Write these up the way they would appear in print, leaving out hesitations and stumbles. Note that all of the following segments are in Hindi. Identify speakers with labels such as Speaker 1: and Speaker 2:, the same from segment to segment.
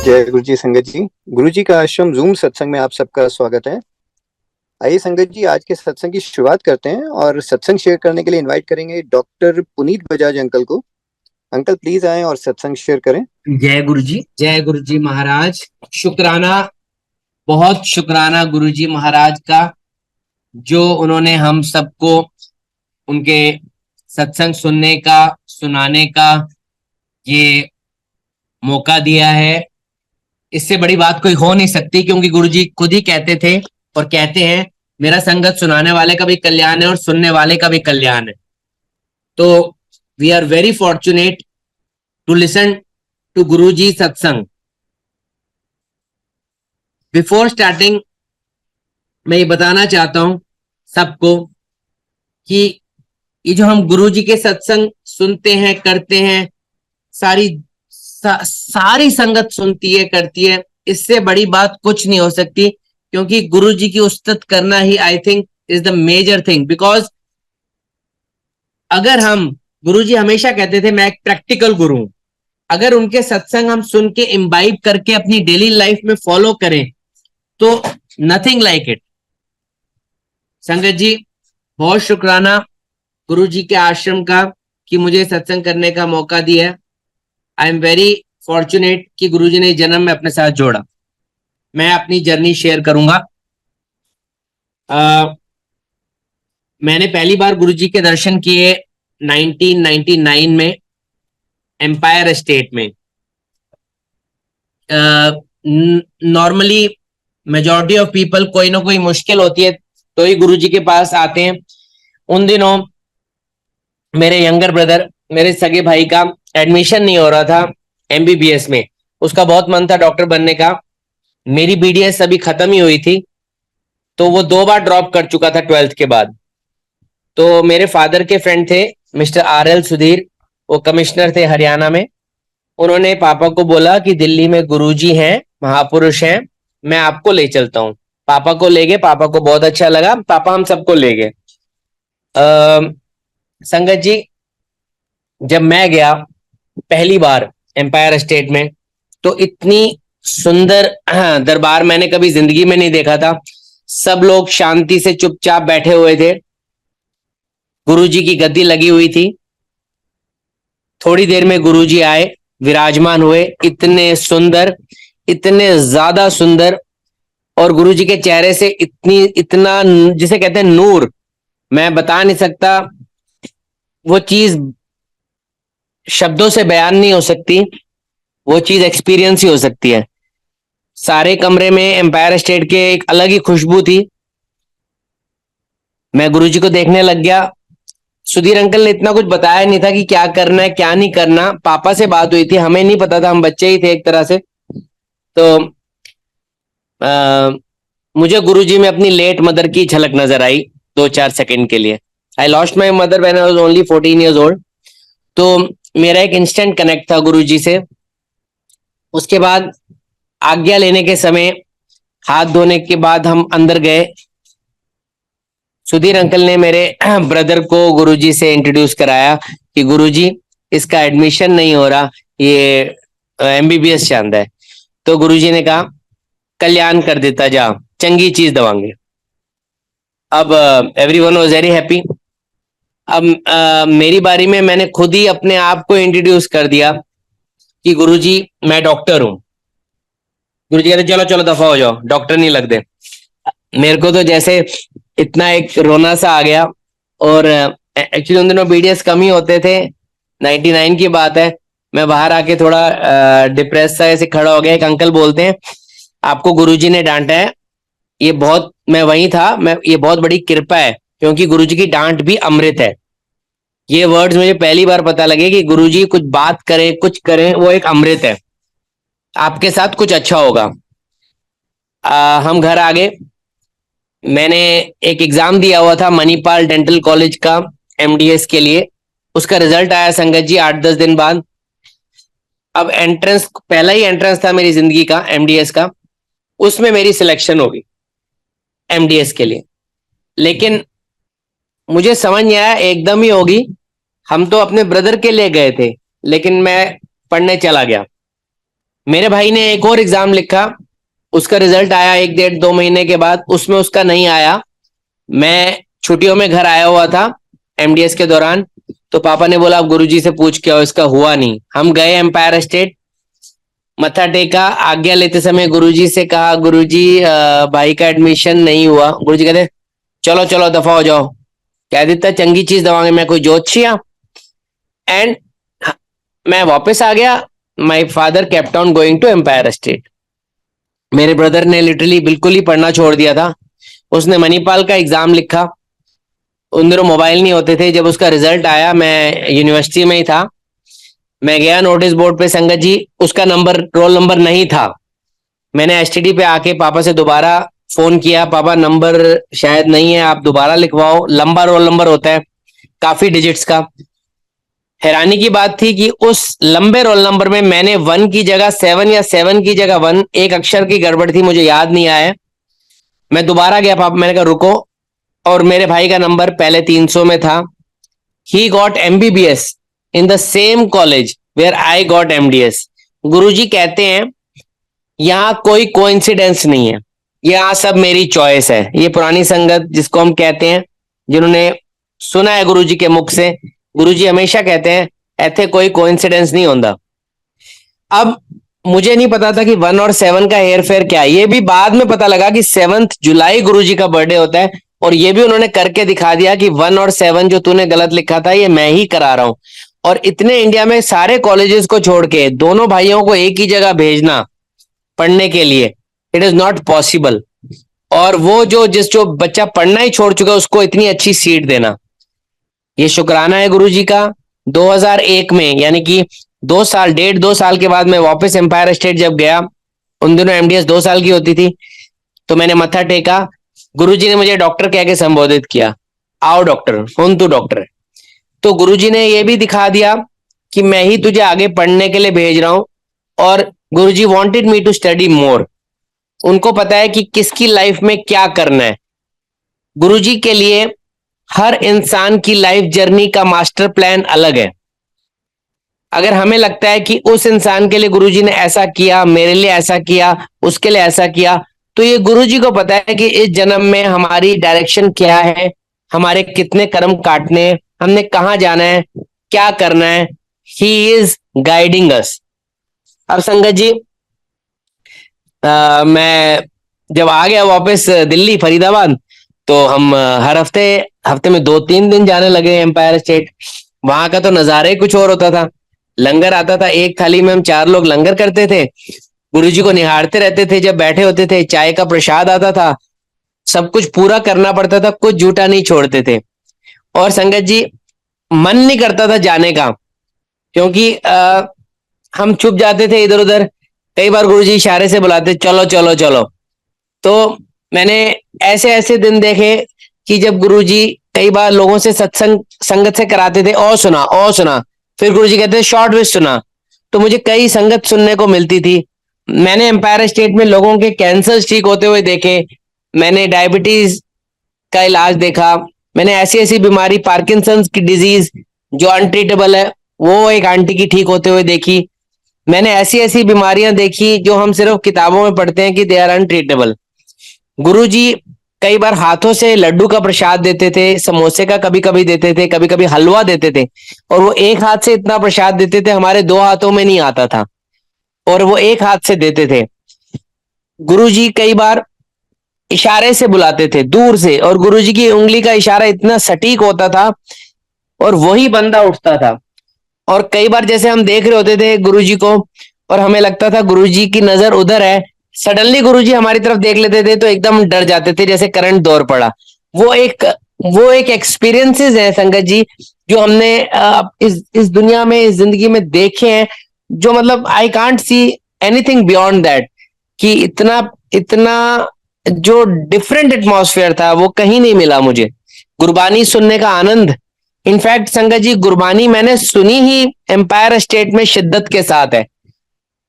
Speaker 1: जय गुरु जी। संगत जी, गुरु जी का आश्रम जूम सत्संग में आप सबका स्वागत है। आइए संगत जी, आज के सत्संग की शुरुआत करते हैं और सत्संग शेयर करने के लिए इनवाइट करेंगे डॉक्टर पुनीत बजाज अंकल को। अंकल प्लीज आएं और सत्संग शेयर करें।
Speaker 2: जय गुरु जी महाराज। शुक्राना, बहुत शुक्राना गुरु जी महाराज का, जो उन्होंने हम सबको उनके सत्संग सुनने का, सुनाने का ये मौका दिया है। इससे बड़ी बात कोई हो नहीं सकती, क्योंकि गुरु जी खुद ही कहते थे और कहते हैं, मेरा संगत सुनाने वाले का भी कल्याण है और सुनने वाले का भी कल्याण है। तो we are very fortunate to listen to guru ji सत्संग। बिफोर स्टार्टिंग मैं ये बताना चाहता हूं सबको कि ये जो हम गुरु जी के सत्संग सुनते हैं, करते हैं, सारी संगत सुनती है, करती है, इससे बड़ी बात कुछ नहीं हो सकती। क्योंकि गुरु जी की उस्तत करना ही I think is the major thing. Because अगर हम, गुरु जी हमेशा कहते थे मैं एक प्रैक्टिकल गुरु हूं, अगर उनके सत्संग हम सुन के इम्बाइब करके अपनी डेली लाइफ में फॉलो करें तो नथिंग लाइक इट। संगत जी, बहुत शुक्राना गुरु जी के आश्रम का कि मुझे सत्संग करने का मौका दिया। आई एम वेरी फॉर्चुनेट कि गुरु जी ने जन्म में अपने साथ जोड़ा। मैं अपनी जर्नी शेयर करूंगा। मैंने पहली बार गुरु जी के दर्शन किए 1999 में एम्पायर एस्टेट में। नॉर्मली मेजॉरिटी ऑफ पीपल कोई ना कोई मुश्किल होती है तो ही गुरु जी के पास आते हैं। उन दिनों मेरे यंगर ब्रदर, मेरे सगे भाई का एडमिशन नहीं हो रहा था एमबीबीएस में। उसका बहुत मन था डॉक्टर बनने का। मेरी बीडीएस अभी खत्म ही हुई थी, तो वो 2 बार ड्रॉप कर चुका था 12th के बाद। तो मेरे फादर के फ्रेंड थे मिस्टर आरएल सुधीर, वो कमिश्नर थे हरियाणा में। उन्होंने पापा को बोला कि दिल्ली में गुरुजी हैं, महापुरुष हैं, मैं आपको ले चलता हूँ। पापा को ले गए, पापा को बहुत अच्छा लगा, पापा हम सबको ले गए। संगत जी, जब मैं गया पहली बार एम्पायर स्टेट में, तो इतनी सुंदर दरबार मैंने कभी जिंदगी में नहीं देखा था। सब लोग शांति से चुपचाप बैठे हुए थे। गुरुजी की गद्दी लगी हुई थी। थोड़ी देर में गुरुजी आए, विराजमान हुए, इतने सुंदर, इतने ज्यादा सुंदर। और गुरुजी के चेहरे से इतना जिसे कहते हैं नूर, मैं बता नहीं सकता। वो चीज शब्दों से बयान नहीं हो सकती, वो चीज एक्सपीरियंस ही हो सकती है। सारे कमरे में एम्पायर स्टेट के एक अलग ही खुशबू थी। मैं गुरुजी को देखने लग गया। सुधीर अंकल ने इतना कुछ बताया नहीं था कि क्या करना है क्या नहीं करना। पापा से बात हुई थी, हमें नहीं पता था, हम बच्चे ही थे एक तरह से। तो मुझे गुरुजी में अपनी लेट मदर की झलक नजर आई 2-4 सेकंड के लिए। I lost my mother when I was only 14 years old। तो मेरा एक इंस्टेंट कनेक्ट था गुरुजी से। उसके बाद आज्ञा लेने के समय, हाथ धोने के बाद हम अंदर गए। सुधीर अंकल ने मेरे ब्रदर को गुरुजी से इंट्रोड्यूस कराया कि गुरुजी इसका एडमिशन नहीं हो रहा, ये एमबीबीएस चाहता है। तो गुरुजी ने कहा कल्याण कर देता जा, चंगी चीज दवांगे। अब एवरीवन वाज वेरी हैप्पी। अब मेरी बारी में मैंने खुद ही अपने आप को इंट्रोड्यूस कर दिया कि गुरुजी मैं डॉक्टर हूं। गुरुजी कहते चलो चलो दफा हो जाओ, डॉक्टर नहीं लगते। मेरे को तो जैसे इतना एक रोना सा आ गया। और एक्चुअली उन दिनों बीडीएस कम ही होते थे, 99 की बात है। मैं बाहर आके थोड़ा डिप्रेस सा ऐसे खड़ा हो गया। एक अंकल बोलते हैं आपको गुरुजी ने डांटा है। ये बहुत, मैं वहीं था, मैं, ये बहुत बड़ी कृपा है, क्योंकि गुरुजी की डांट भी अमृत है। ये वर्ड्स मुझे पहली बार पता लगे कि गुरुजी कुछ बात करें, कुछ करें, वो एक अमृत है, आपके साथ कुछ अच्छा होगा। हम घर आ गए। मैंने एक एग्जाम दिया हुआ था मणिपाल डेंटल कॉलेज का एमडीएस के लिए। उसका रिजल्ट आया संगत जी 8-10 दिन बाद। अब एंट्रेंस, पहला ही एंट्रेंस था मेरी जिंदगी का एमडीएस का, उसमें मेरी सिलेक्शन हो गई एमडीएस के लिए। लेकिन मुझे समझ नहीं आया, एकदम ही होगी। हम तो अपने ब्रदर के लिए गए थे, लेकिन मैं पढ़ने चला गया। मेरे भाई ने एक और एग्जाम लिखा, उसका रिजल्ट आया 1 1.5 2 महीने के बाद, उसमें उसका नहीं आया। मैं छुट्टियों में घर आया हुआ था एमडीएस के दौरान, तो पापा ने बोला आप गुरुजी से पूछ के आओ, इसका हुआ नहीं। हम गए एम्पायर स्टेट, मत्था टेका, आज्ञा लेते समय गुरुजी से कहा गुरुजी भाई का एडमिशन नहीं हुआ। गुरुजी कहते चलो चलो दफा हो जाओ, कह देता चंगी चीज दवांगे, मैं कोई जोतशिया। एंड मैं वापस आ गया। My father kept on going to Empire State. मेरे ब्रदर ने लिटरली बिल्कुल ही पढ़ना छोड़ दिया था। उसने मणिपाल का एग्जाम लिखा, उन दिनों मोबाइल नहीं होते थे। जब उसका रिजल्ट आया, मैं यूनिवर्सिटी में ही था, मैं गया नोटिस बोर्ड पे, संगत जी उसका नंबर, रोल नंबर नहीं था। मैंने एसटीडी पे आके पापा से दोबारा फोन किया, पापा नंबर शायद नहीं है, आप दोबारा लिखवाओ, लंबा रोल नंबर होता है काफी डिजिट्स का। हैरानी की बात थी कि उस लंबे रोल नंबर में मैंने 1 की जगह 7 या 7 की जगह 1, एक अक्षर की गड़बड़ थी, मुझे याद नहीं आया। मैं दोबारा गया पापा, मैंने कहा रुको, और मेरे भाई का नंबर पहले 300 में था। He got MBBS in the same college where I got MDS. Guruji कहते हैं यहाँ कोई कोइंसिडेंस नहीं है, यहाँ सब मेरी चॉइस है। ये पुरानी संगत जिसको हम कहते हैं, जिन्होंने सुना है गुरुजी के मुख से, गुरुजी हमेशा कहते हैं ऐसे कोई कोइंसिडेंस नहीं होता। अब मुझे नहीं पता था कि 1 और 7 का हेर फेर क्या है। ये भी बाद में पता लगा कि 7 जुलाई गुरुजी का बर्थडे होता है, और ये भी उन्होंने करके दिखा दिया कि 1 और 7 जो तूने गलत लिखा था ये मैं ही करा रहा हूं। और इतने इंडिया में सारे कॉलेजेस को छोड़ के दोनों भाइयों को एक ही जगह भेजना पढ़ने के लिए, इट इज नॉट पॉसिबल। और वो जो बच्चा पढ़ना ही छोड़ चुका है उसको इतनी अच्छी सीट देना, ये शुक्राना है गुरुजी का। 2001 में, यानी कि 2 साल, 1.5 2 साल के बाद मैं वापस एम्पायर स्टेट जब गया, उन दिनों एमडीएस 2 साल की होती थी, तो मैंने मत्था टेका। गुरुजी ने मुझे डॉक्टर कह के संबोधित किया, आओ डॉक्टर, हुन तू डॉक्टर है। तो गुरुजी ने यह भी दिखा दिया कि मैं ही तुझे आगे पढ़ने के लिए भेज रहा हूं, और Guruji wanted me to study more. उनको पता है कि किसकी लाइफ में क्या करना है। गुरुजी के लिए हर इंसान की लाइफ जर्नी का मास्टर प्लान अलग है। अगर हमें लगता है कि उस इंसान के लिए गुरुजी ने ऐसा किया, मेरे लिए ऐसा किया, उसके लिए ऐसा किया, तो ये गुरुजी को पता है कि इस जन्म में हमारी डायरेक्शन क्या है, हमारे कितने कर्म काटने हैं, हमने कहाँ जाना है, क्या करना है। ही इज गाइडिंग अस। अब संगत जी, मैं जब आ गया वापस दिल्ली फरीदाबाद, तो हम हर हफ्ते हफ्ते में 2 3 दिन जाने लगे एम्पायर स्टेट। वहां का तो नजारा ही कुछ और होता था। लंगर आता था, एक थाली में हम 4 लोग लंगर करते थे, गुरुजी को निहारते रहते थे जब बैठे होते थे। चाय का प्रसाद आता था, सब कुछ पूरा करना पड़ता था, कुछ झूठा नहीं छोड़ते थे। और संगत जी, मन नहीं करता था जाने का, क्योंकि हम छुप जाते थे इधर उधर। कई बार गुरुजी इशारे से बुलाते चलो चलो चलो। तो मैंने ऐसे ऐसे दिन देखे कि जब गुरुजी कई बार लोगों से सत्संग संगत से कराते थे, ओ सुना, फिर गुरुजी कहते थे शॉर्ट विश सुना। तो मुझे कई संगत सुनने को मिलती थी। मैंने एम्पायर स्टेट में लोगों के कैंसर ठीक होते हुए देखे, मैंने डायबिटीज का इलाज देखा, मैंने ऐसी ऐसी बीमारी, पार्किंसंस की डिजीज जो अनट्रीटेबल है, वो एक आंटी की ठीक होते हुए देखी। मैंने ऐसी ऐसी बीमारियां देखी जो हम सिर्फ किताबों में पढ़ते हैं कि दे आर अनट्रीटेबल। गुरुजी कई बार हाथों से लड्डू का प्रसाद देते थे, समोसे का कभी कभी देते थे, कभी कभी हलवा देते थे, और वो एक हाथ से इतना प्रसाद देते थे, हमारे 2 हाथों में नहीं आता था, और वो एक हाथ से देते थे। गुरुजी कई बार इशारे से बुलाते थे दूर से, और गुरुजी की उंगली का इशारा इतना सटीक होता था, और वही बंदा उठता था। और कई बार जैसे हम देख रहे होते थे गुरुजी को, और हमें लगता था गुरुजी की नजर उधर है, सडनली गुरुजी हमारी तरफ देख लेते थे तो एकदम डर जाते थे जैसे करंट दौड़ पड़ा। वो एक एक्सपीरियंसेस है संगत जी, जो हमने इस दुनिया में, इस जिंदगी में देखे हैं, जो मतलब I can't see anything beyond that. कि इतना इतना जो डिफरेंट एटमॉस्फेयर था वो कहीं नहीं मिला मुझे। गुरबानी सुनने का आनंद, इनफैक्ट संगत जी गुरबानी मैंने सुनी ही एम्पायर स्टेट में शिद्दत के साथ है।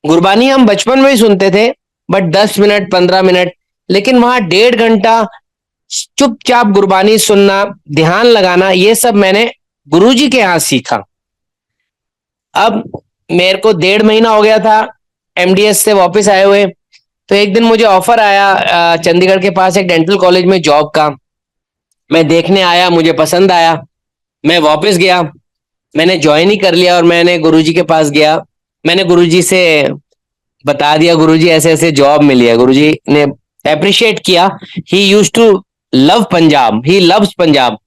Speaker 2: गुरबानी हम बचपन में ही सुनते थे, बट 10 मिनट 15 मिनट, लेकिन वहां 1.5 घंटा चुपचाप गुरबानी सुनना, ध्यान लगाना, ये सब मैंने गुरुजी के यहाँ सीखा। अब मेरे को 1.5 महीना हो गया था एमडीएस से वापस आए हुए, तो एक दिन मुझे ऑफर आया चंडीगढ़ के पास एक डेंटल कॉलेज में जॉब का। मैं देखने आया, मुझे पसंद आया, मैं वापस गया, मैंने ज्वाइन ही कर लिया और मैंने गुरुजी के पास गया। मैंने गुरुजी से बता दिया, गुरुजी ऐसे ऐसे जॉब मिली है। गुरुजी ने अप्रिशिएट किया। He use to love Punjab, he loves Punjab.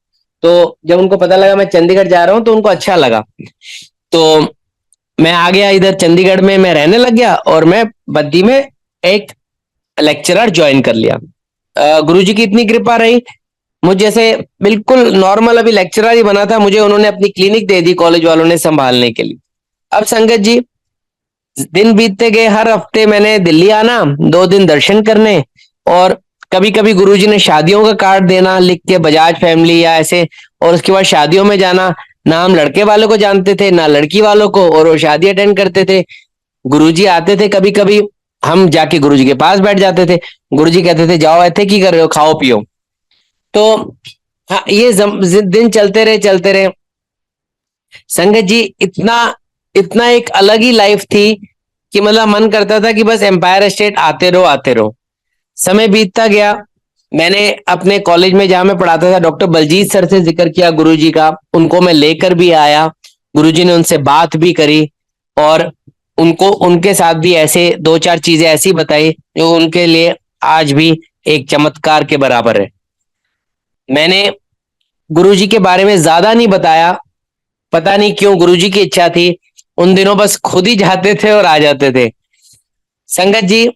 Speaker 2: तो जब उनको पता लगा मैं चंडीगढ़ जा रहा हूँ तो उनको अच्छा लगा। तो मैं आ गया इधर चंडीगढ़ में, मैं रहने लग गया और मैं बद्दी में एक लेक्चरर ज्वाइन कर लिया। गुरुजी की इतनी कृपा रही, मुझे जैसे बिल्कुल नॉर्मल अभी लेक्चरर ही बना था, मुझे उन्होंने अपनी क्लिनिक दे दी कॉलेज वालों ने संभालने के लिए। अब संगत जी, दिन बीतते गए, हर हफ्ते मैंने दिल्ली आना, 2 दिन दर्शन करने, और कभी कभी गुरुजी ने शादियों का कार्ड देना लिख के, बजाज फैमिली या ऐसे, और उसके बाद शादियों में जाना। ना हम लड़के वालों को जानते थे ना लड़की वालों को, और वो शादी अटेंड करते थे। गुरुजी आते थे कभी कभी, हम जाके गुरुजी के पास बैठ जाते थे। गुरुजी कहते थे जाओ ऐसे की कर रहे हो, खाओ पियो। तो हाँ, ये दिन चलते रहे संगत जी। इतना इतना एक अलग ही लाइफ थी कि मतलब मन करता था कि बस एम्पायर स्टेट आते रहो आते रहो। समय बीतता गया, मैंने अपने कॉलेज में जहां मैं पढ़ाता था डॉक्टर बलजीत सर से जिक्र किया गुरुजी का, उनको मैं लेकर भी आया। गुरुजी ने उनसे बात भी करी और उनको उनके साथ भी ऐसे 2-4 चीजें ऐसी बताई जो उनके लिए आज भी एक चमत्कार के बराबर है। मैंने गुरुजी के बारे में ज्यादा नहीं बताया, पता नहीं क्यों, गुरुजी की इच्छा थी। उन दिनों बस खुद ही जाते थे और आ जाते थे। संगत जी,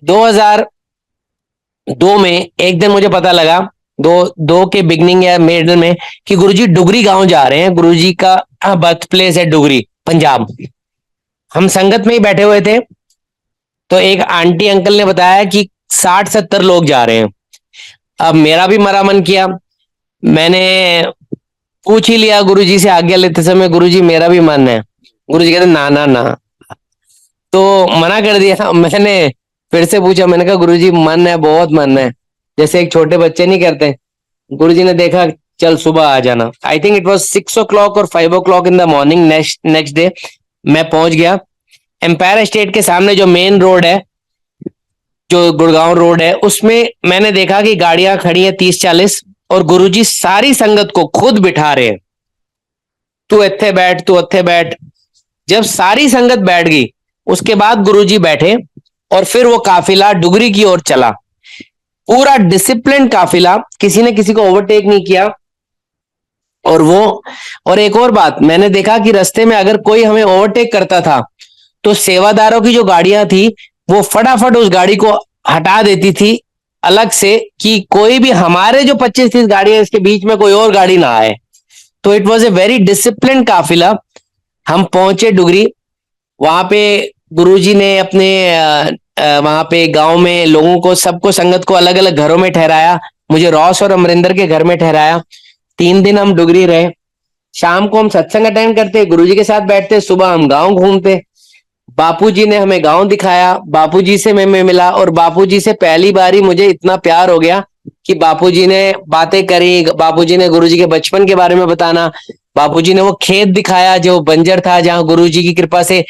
Speaker 2: 2002 में एक दिन मुझे पता लगा, दो दो के बिगनिंग या मिडल में, कि गुरुजी डुगरी गांव जा रहे हैं। गुरुजी का बर्थ प्लेस है डुगरी, पंजाब। हम संगत में ही बैठे हुए थे, तो एक आंटी अंकल ने बताया कि 60-70 लोग जा रहे हैं। अब मेरा भी मरा मन किया, मैंने पूछ ही लिया गुरुजी से आज्ञा लेते समय, गुरुजी मेरा भी मन है। गुरुजी कहते ना ना ना, तो मना कर दिया। मैंने फिर से पूछा, मैंने कहा गुरुजी मन है, बहुत मन है, जैसे एक छोटे बच्चे नहीं करते। गुरुजी ने देखा, चल सुबह आ जाना। I think it was 6 o'clock और 5 o'clock in the morning. Next day मैं पहुंच गया। एम्पायर स्टेट के सामने जो मेन रोड है, जो गुड़गांव रोड है, उसमें मैंने देखा कि गाड़ियां खड़ी हैं 30-40, और गुरुजी सारी संगत को खुद बिठा रहे हैं, तू इत्थे बैठ, तू इत्थे बैठ। जब सारी संगत बैठ गई, उसके बाद गुरुजी बैठे और फिर वो काफिला डुगरी की ओर चला। पूरा डिसिप्लिन काफिला, किसी ने किसी को ओवरटेक नहीं किया। और एक और बात मैंने देखा कि रास्ते में अगर कोई हमें ओवरटेक करता था, तो सेवादारों की जो गाड़ियां थी, वो फटाफट उस गाड़ी को हटा देती थी अलग से, कि कोई भी हमारे जो 25-30 गाड़ी है इसके बीच में कोई और गाड़ी ना आए। तो it was a very discipline काफिला। हम पहुंचे डुगरी, वहां पे गुरुजी ने अपने वहां पे गांव में लोगों को, सबको, संगत को अलग अलग घरों में ठहराया। मुझे रॉस और अमरिंदर के घर में ठहराया। 3 दिन हम डुगरी रहे। शाम को हम सत्संग अटेंड करते, गुरुजी के साथ बैठते, सुबह हम गांव घूमते। बापूजी ने हमें गांव दिखाया, बापूजी से मैं मिला, और बापूजी से पहली बार ही मुझे इतना प्यार हो गया कि बापूजी ने बातें करी। बापूजी ने गुरुजी के बचपन के बारे में बताना, बापूजी ने वो खेत दिखाया जो बंजर था, जहां गुरुजी की कृपा से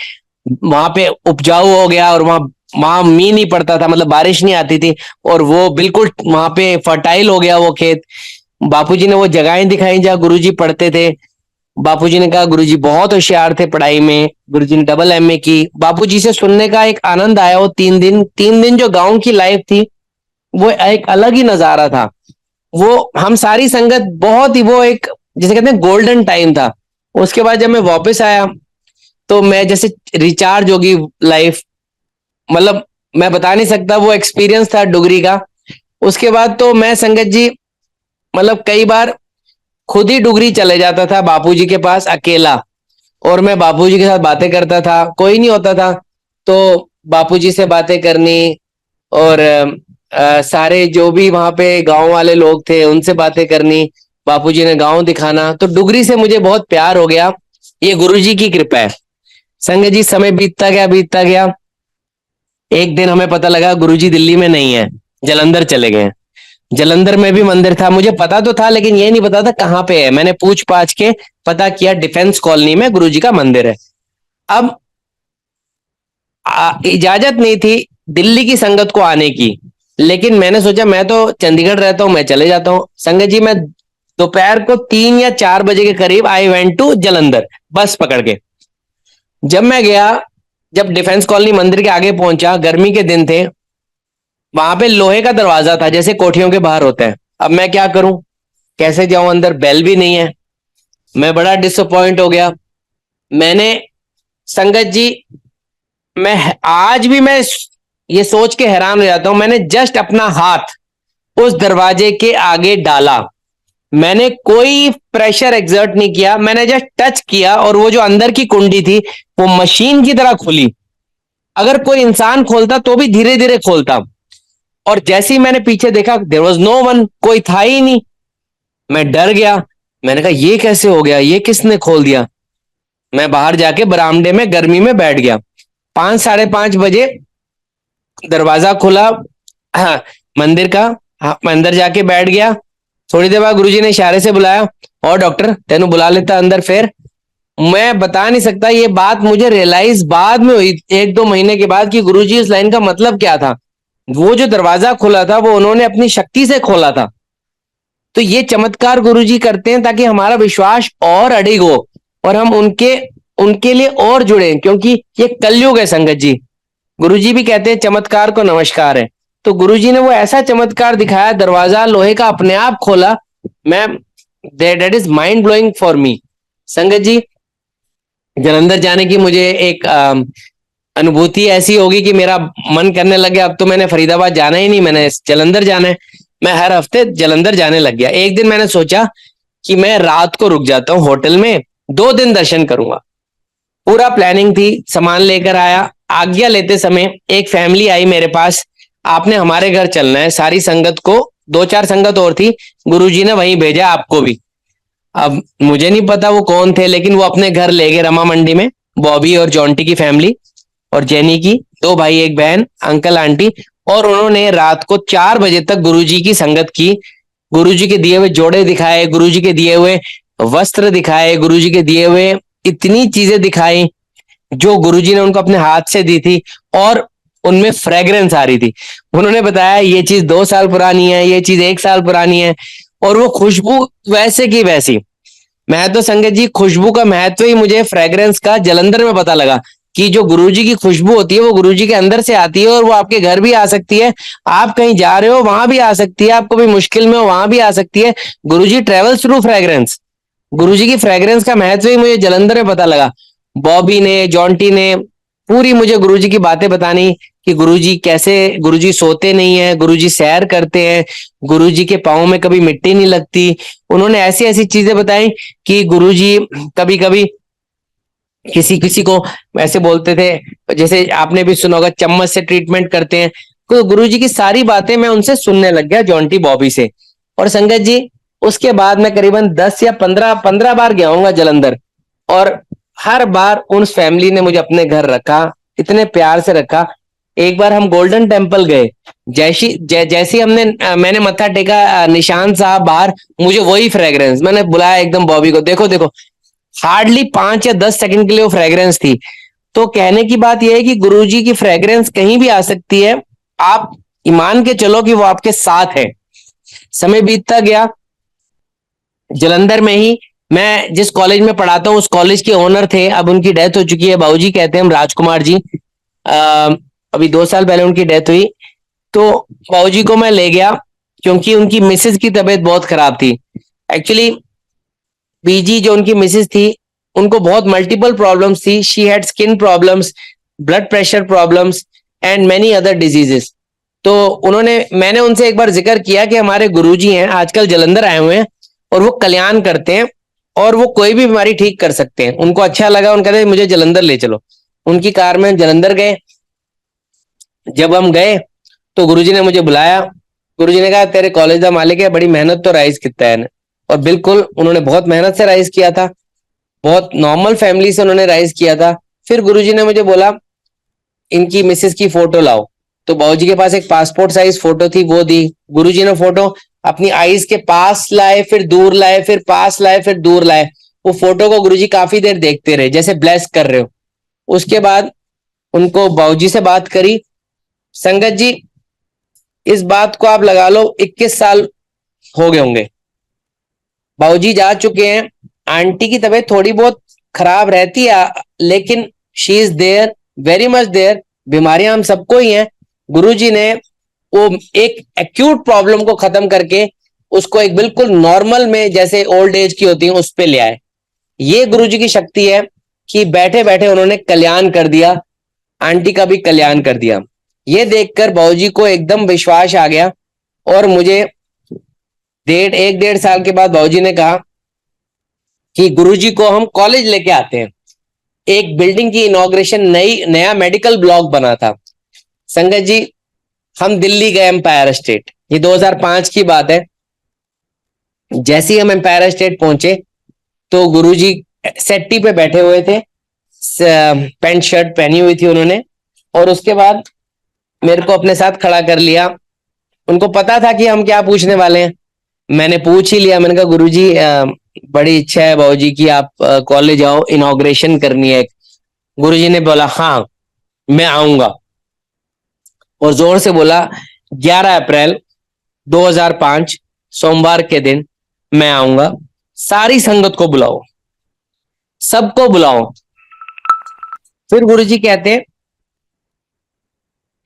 Speaker 2: वहां पे उपजाऊ हो गया, और वहां मींह नहीं पड़ता था, मतलब बारिश नहीं आती थी, और वो बिल्कुल वहां पे फर्टाइल हो गया वो खेत। बापूजी ने वो जगहें दिखाई जहाँ गुरुजी पढ़ते थे। बापूजी ने कहा गुरुजी बहुत होशियार थे पढ़ाई में, गुरुजी ने डबल एमए की। बापूजी से सुनने का एक आनंद आया। वो 3 दिन जो गांव की लाइफ थी, वो एक अलग ही नजारा था। वो हम सारी संगत बहुत ही, वो एक जैसे कहते हैं गोल्डन टाइम था। उसके बाद जब मैं वापस आया, तो मैं जैसे रिचार्ज होगी लाइफ, मतलब मैं बता नहीं सकता, वो एक्सपीरियंस था डुगरी का। उसके बाद तो मैं संगत जी, मतलब कई बार खुद ही डुगरी चले जाता था बापूजी के पास अकेला, और मैं बापूजी के साथ बातें करता था, कोई नहीं होता था तो बापूजी से बातें करनी, और सारे जो भी वहां पे गांव वाले लोग थे उनसे बातें करनी। बापूजी ने गांव दिखाना, तो डुगरी से मुझे बहुत प्यार हो गया। ये गुरुजी की कृपा है। संगत जी, समय बीतता गया। एक दिन हमें पता लगा गुरुजी दिल्ली में नहीं है, जलंधर चले गए। जलंधर में भी मंदिर था, मुझे पता तो था लेकिन ये नहीं पता था कहाँ पे है। मैंने पूछ पाछ के पता किया, डिफेंस कॉलोनी में गुरुजी का मंदिर है। अब इजाजत नहीं थी दिल्ली की संगत को आने की, लेकिन मैंने सोचा मैं तो चंडीगढ़ रहता हूं, मैं चले जाता हूं। संगत जी मैं दोपहर को 3 या 4 बजे के करीब आई वेंट टू जालंधर बस पकड़ के। जब मैं गया, जब डिफेंस कॉलोनी मंदिर के आगे पहुंचा, गर्मी के दिन थे, वहां पे लोहे का दरवाजा था जैसे कोठियों के बाहर होता है। अब मैं क्या करूं, कैसे जाऊं अंदर, बेल भी नहीं है। मैं बड़ा डिसअपॉइंट हो गया। मैंने, संगत जी, मैं आज भी मैं ये सोच के हैरान हो जाता हूं, मैंने जस्ट अपना हाथ उस दरवाजे के आगे डाला, मैंने कोई प्रेशर एक्सर्ट नहीं किया, मैंने जस्ट टच किया और वो जो अंदर की कुंडी थी वो मशीन की तरह खुली। अगर कोई इंसान खोलता तो भी धीरे धीरे खोलता। और जैसे ही मैंने पीछे देखा, देयर वाज नो वन, कोई था ही नहीं। मैं डर गया, मैंने कहा ये कैसे हो गया, ये किसने खोल दिया। मैं बाहर जाके बरामदे में गर्मी में बैठ गया। 5 साढ़े 5 बजे दरवाजा खुला, हाँ, मंदिर का। हाँ, मैं अंदर जाके बैठ गया। थोड़ी देर बाद गुरुजी ने इशारे से बुलाया, और डॉक्टर तेनू बुला लेता अंदर। फिर मैं बता नहीं सकता, ये बात मुझे रियलाइज बाद में हुई 1-2 महीने के बाद कि गुरुजी इस लाइन का मतलब क्या था। वो जो दरवाजा खुला था वो उन्होंने अपनी शक्ति से खोला था। तो ये चमत्कार गुरुजी करते हैं ताकि हमारा विश्वास और अडिग हो और हम उनके उनके लिए और जुड़े, क्योंकि ये कलयुग है संगत जी। गुरुजी भी कहते हैं चमत्कार को नमस्कार है। तो गुरुजी ने वो ऐसा चमत्कार दिखाया, दरवाजा लोहे का अपने आप खोला। मैं, that is mind blowing for me. संगत जी, जलंधर जाने की मुझे एक अनुभूति ऐसी होगी कि मेरा मन करने लग गया अब तो मैंने फरीदाबाद जाना ही नहीं, मैंने जलंधर जाना है। मैं हर हफ्ते जलंधर जाने लग गया। एक दिन मैंने सोचा कि मैं रात को रुक जाता हूँ होटल में, 2 दिन दर्शन करूंगा। पूरा प्लानिंग थी, सामान लेकर आया। आज्ञा लेते समय एक फैमिली आई मेरे पास, आपने हमारे घर चलना है, सारी संगत को, 2-4 संगत और थी, गुरुजी ने वहीं भेजा आपको भी। अब मुझे नहीं पता वो कौन थे, लेकिन वो अपने घर ले गए रमा मंडी में। बॉबी और जॉन्टी की फैमिली और जेनी की 2 भाई 1 बहन, अंकल आंटी। और उन्होंने रात को 4 बजे तक गुरुजी की संगत की। गुरुजी के दिए हुए जोड़े दिखाए, गुरुजी के दिए हुए वस्त्र दिखाए, गुरुजी के दिए हुए इतनी चीजें दिखाई जो गुरुजी ने उनको अपने हाथ से दी थी। और उनमें फ्रेग्रेंस आ रही थी। उन्होंने बताया ये चीज 2 साल पुरानी है, ये चीज 1 साल पुरानी है, और वो खुशबू वैसे की वैसी। मैं तो संगत जी, खुशबू का महत्व ही मुझे फ्रेग्रेंस का जलंधर में पता लगा कि जो गुरुजी की खुशबू होती है वो गुरुजी के अंदर से आती है और वो आपके घर भी आ सकती है। आप कहीं जा रहे हो वहां भी आ सकती है, आपको भी मुश्किल में हो वहां भी आ सकती है। गुरुजी ट्रेवल्स थ्रू फ्रेग्रेंस। गुरुजी की फ्रेग्रेंस का महत्व ही मुझे जलंधर में पता लगा। बॉबी ने, जॉन्टी ने पूरी मुझे गुरुजी की बातें बतानी कि गुरुजी कैसे, गुरुजी सोते नहीं है, गुरुजी सैर करते हैं, गुरुजी के पाँव में कभी मिट्टी नहीं लगती। उन्होंने ऐसी ऐसी चीजें बताई कि गुरुजी कभी कभी किसी किसी को ऐसे बोलते थे, जैसे आपने भी सुना होगा, चम्मच से ट्रीटमेंट करते हैं। तो गुरुजी की सारी बातें मैं उनसे सुनने लग गया, जॉन्टी बॉबी से। और संगत जी, उसके बाद मैं करीबन 10 या 15 बार गया हूँ जलंधर। और हर बार उस फैमिली ने मुझे अपने घर रखा, इतने प्यार से रखा। एक बार हम गोल्डन टेम्पल गए, जैसे हमने मैंने मत्था टेका, निशान साहब बाहर, मुझे वही फ्रेग्रेंस, मैंने बुलाया एकदम बॉबी को, देखो देखो, हार्डली 5 या 10 सेकंड के लिए वो फ्रेग्रेंस थी। तो कहने की बात यह है कि गुरुजी की फ्रेग्रेंस कहीं भी आ सकती है, आप ईमान के चलो कि वो आपके साथ है। समय बीतता गया, जलंधर में ही मैं जिस कॉलेज में पढ़ाता हूँ उस कॉलेज के ओनर थे, अब उनकी डेथ हो चुकी है, बाबूजी कहते हैं हम, राजकुमार जी। अभी 2 साल पहले उनकी डेथ हुई। तो बाबूजी को मैं ले गया क्योंकि उनकी मिसेज की तबीयत बहुत खराब थी। एक्चुअली बीजी जो उनकी मिसेज थी, उनको बहुत मल्टीपल प्रॉब्लम्स थी। She had skin problems, blood pressure problems and many other diseases. तो मैंने उनसे एक बार जिक्र किया कि हमारे गुरुजी हैं, आजकल जलंधर आए हुए हैं और वो कल्याण करते हैं और वो कोई भी बीमारी ठीक कर सकते हैं। उनको अच्छा लगा, उनका कहते मुझे जलंधर ले चलो। उनकी कार में जलंधर गए। जब हम गए तो गुरुजी ने मुझे बुलाया। गुरुजी ने कहा तेरे कॉलेज का मालिक है, बड़ी मेहनत तो राइज कितना है। और बिल्कुल उन्होंने बहुत मेहनत से राइज किया था, बहुत नॉर्मल फैमिली से उन्होंने राइज किया था। फिर गुरुजी ने मुझे बोला इनकी मिसेस की फोटो लाओ। तो बाबूजी के पास एक पासपोर्ट साइज फोटो थी, वो दी। गुरुजी ने फोटो अपनी आईज के पास लाए, फिर दूर लाए, फिर पास लाए, फिर दूर लाए। वो फोटो को गुरुजी काफी देर देखते रहे, जैसे ब्लेस कर रहे हो। उसके बाद उनको बाबूजी से बात करी। संगत जी, इस बात को आप लगा लो 21 साल हो गए होंगे, बाबूजी जा चुके हैं। आंटी की तबीयत थोड़ी बहुत खराब रहती है, लेकिन she is there, very much there. बीमारियां हम सबको ही हैं। गुरुजी ने वो एक एक्यूट प्रॉब्लम को खत्म करके उसको एक बिल्कुल नॉर्मल में, जैसे ओल्ड एज की होती है, उस पे ले आए। ये गुरुजी की शक्ति है कि बैठे बैठे उन्होंने कल्याण कर दिया, आंटी का भी कल्याण कर दिया। ये देखकर बाबूजी को एकदम विश्वास आ गया। और मुझे 1.5 साल के बाद बाबूजी ने कहा कि गुरुजी को हम कॉलेज लेके आते हैं। एक बिल्डिंग की इनॉग्रेशन, नया मेडिकल ब्लॉक बना था। संगत जी, हम दिल्ली गए, एम्पायर स्टेट, ये 2005 की बात है। जैसे ही हम एम्पायर स्टेट पहुंचे तो गुरुजी सेट्टी पे बैठे हुए थे, पैंट शर्ट पहनी हुई थी उन्होंने, और उसके बाद मेरे को अपने साथ खड़ा कर लिया। उनको पता था कि हम क्या पूछने वाले हैं। मैंने पूछ ही लिया, मैंने कहा गुरुजी बड़ी इच्छा है बाबूजी की आप कॉलेज आओ, इनॉग्रेशन करनी है। गुरुजी ने बोला हाँ मैं आऊंगा, और जोर से बोला 11 अप्रैल 2005 सोमवार के दिन मैं आऊंगा, सारी संगत को बुलाओ, सबको बुलाओ। फिर गुरुजी कहते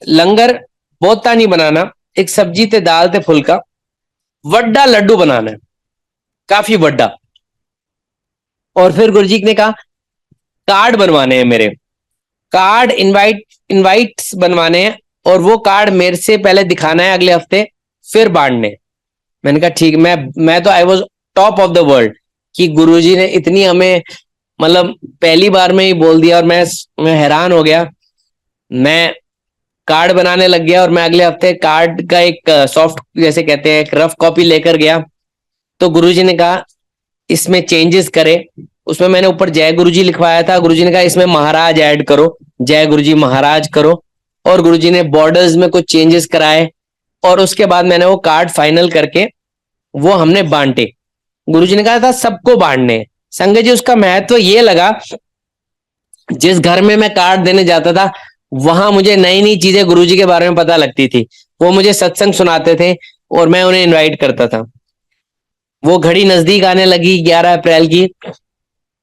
Speaker 2: लंगर बहुता नहीं बनाना, एक सब्जी ते दाल ते फुल्का, वड्डा लड्डू बनाना है, काफी बड़ा। और फिर गुरुजी ने कहा कार्ड बनवाने हैं, मेरे कार्ड इनवाइट्स बनवाने हैं, और वो कार्ड मेरे से पहले दिखाना है अगले हफ्ते, फिर बांटने। मैंने कहा ठीक। मैं तो I was top of the world कि गुरुजी ने इतनी हमें, मतलब पहली बार में ही बोल दिया, और मैं हैरान हो गया। मैं कार्ड बनाने लग गया, और मैं अगले हफ्ते कार्ड का एक सॉफ्ट, जैसे कहते हैं, एक रफ कॉपी लेकर गया। तो गुरुजी ने कहा इसमें चेंजेस करे। उसमें मैंने ऊपर जय गुरुजी लिखवाया था, गुरुजी ने कहा इसमें महाराज ऐड करो, जय गुरुजी महाराज करो। और गुरुजी ने बॉर्डर्स में कुछ चेंजेस कराए, और उसके बाद मैंने वो कार्ड फाइनल करके वो हमने बांटे। गुरुजी ने कहा था सबको बांटने। संगत जी, उसका महत्व ये लगा, जिस घर में मैं कार्ड देने जाता था वहां मुझे नई नई चीजें गुरुजी के बारे में पता लगती थी। वो मुझे सत्संग सुनाते थे और मैं उन्हें इनवाइट करता था। वो घड़ी नजदीक आने लगी 11 अप्रैल की,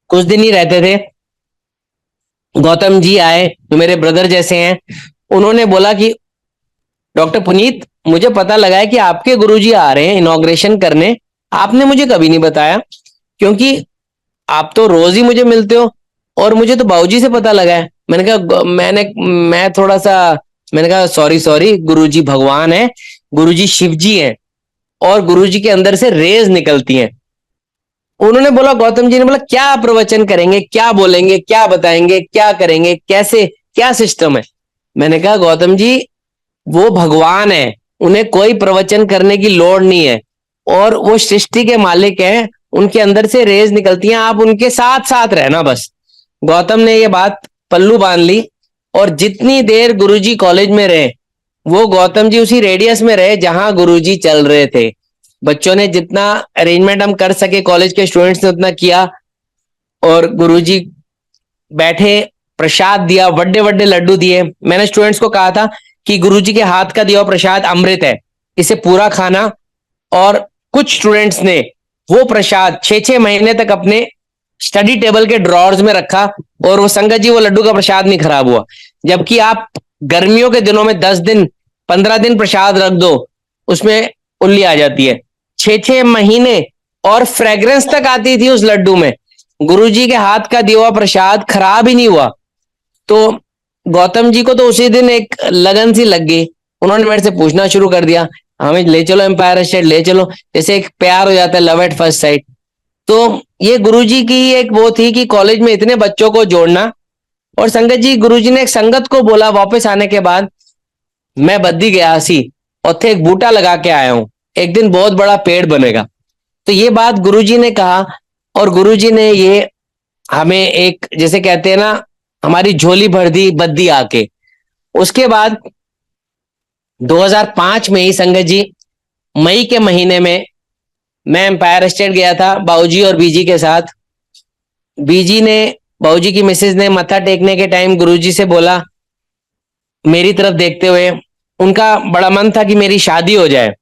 Speaker 2: कुछ दिन ही रहते थे। गौतम जी आए जो मेरे ब्रदर जैसे हैं, उन्होंने बोला कि डॉक्टर पुनीत, मुझे पता लगा है कि आपके गुरुजी आ रहे हैं इनॉग्रेशन करने, आपने मुझे कभी नहीं बताया, क्योंकि आप तो रोज ही मुझे मिलते हो, और मुझे तो बाबूजी से पता लगा है। मैं थोड़ा सा, मैंने कहा सॉरी, गुरुजी भगवान है, गुरुजी शिव जी हैं, और गुरुजी के अंदर से रेज निकलती हैं। उन्होंने बोला, गौतम जी ने बोला क्या प्रवचन करेंगे, क्या बोलेंगे, क्या बताएंगे, क्या करेंगे, कैसे, क्या सिस्टम है। मैंने कहा गौतम जी, वो भगवान है, उन्हें कोई प्रवचन करने की लोड़ नहीं है, और वो सृष्टि के मालिक हैं, उनके अंदर से रेज निकलती हैं, आप उनके साथ साथ रहना बस। गौतम ने ये बात पल्लू बांध ली, और जितनी देर गुरुजी कॉलेज में रहे, वो गौतम जी उसी रेडियस में रहे जहां गुरुजी चल रहे थे। बच्चों ने जितना अरेंजमेंट हम कर सके, कॉलेज के स्टूडेंट्स ने उतना किया, और गुरुजी बैठे, प्रसाद दिया, बड़े बड़े लड्डू दिए। मैंने स्टूडेंट्स को कहा था कि गुरुजी के हाथ का दिया हुआ प्रसाद अमृत है, इसे पूरा खाना। और कुछ स्टूडेंट्स ने वो प्रसाद 6-6 महीने तक अपने स्टडी टेबल के ड्रॉर्स में रखा, और वो संगत जी, वो लड्डू का प्रसाद नहीं खराब हुआ। जबकि आप गर्मियों के दिनों में 10 दिन 15 दिन प्रसाद रख दो, उसमें उल्ली आ जाती है। 6-6 महीने, और फ्रेग्रेंस तक आती थी उस लड्डू में। गुरुजी के हाथ का दिया हुआ प्रसाद खराब ही नहीं हुआ। तो गौतम जी को तो उसी दिन एक लगन सी लग गई, उन्होंने मेरे से पूछना शुरू कर दिया, हमें ले चलो एम्पायर स्टेट, ले चलो। जैसे एक प्यार हो जाता है, लव एट फर्स्ट साइट। तो ये गुरुजी की एक वो थी कि कॉलेज में इतने बच्चों को जोड़ना। और संगत जी, गुरुजी ने एक संगत को बोला वापस आने के बाद, मैं बद्दी गया सी, उत्थे एक बूटा लगा के आया हूं, एक दिन बहुत बड़ा पेड़ बनेगा। तो ये बात गुरुजी ने कहा, और गुरुजी ने ये हमें एक, जैसे कहते हैं ना, हमारी झोली भर दी बद्दी आके। उसके बाद 2005 में ही संगत जी, मई के महीने में मैं एम्पायर स्टेट गया था बाबूजी और बीजी के साथ। बीजी ने, बाबूजी की मिसेज ने मत्था टेकने के टाइम गुरुजी से बोला मेरी तरफ देखते हुए, उनका बड़ा मन था कि मेरी शादी हो जाए।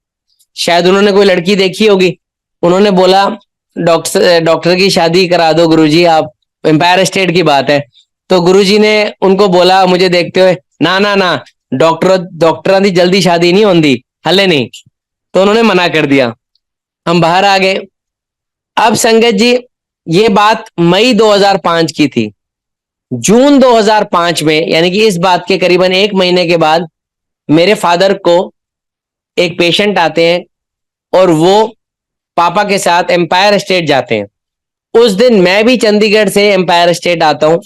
Speaker 2: शायद उन्होंने कोई लड़की देखी होगी। उन्होंने बोला डॉक्टर की शादी करा दो गुरुजी आप, एम्पायर स्टेट की बात है। तो गुरुजी ने उनको बोला मुझे देखते हुए, ना ना ना, डॉक्टरां दी जल्दी शादी नहीं होती, हले नहीं। तो उन्होंने मना कर दिया। हम बाहर आ गए। अब संगत जी, ये बात मई 2005 की थी। जून 2005 में, यानी कि इस बात के करीबन 1 महीने के बाद, मेरे फादर को एक पेशेंट आते हैं और वो पापा के साथ एम्पायर स्टेट जाते हैं। उस दिन मैं भी चंडीगढ़ से एम्पायर स्टेट आता हूं।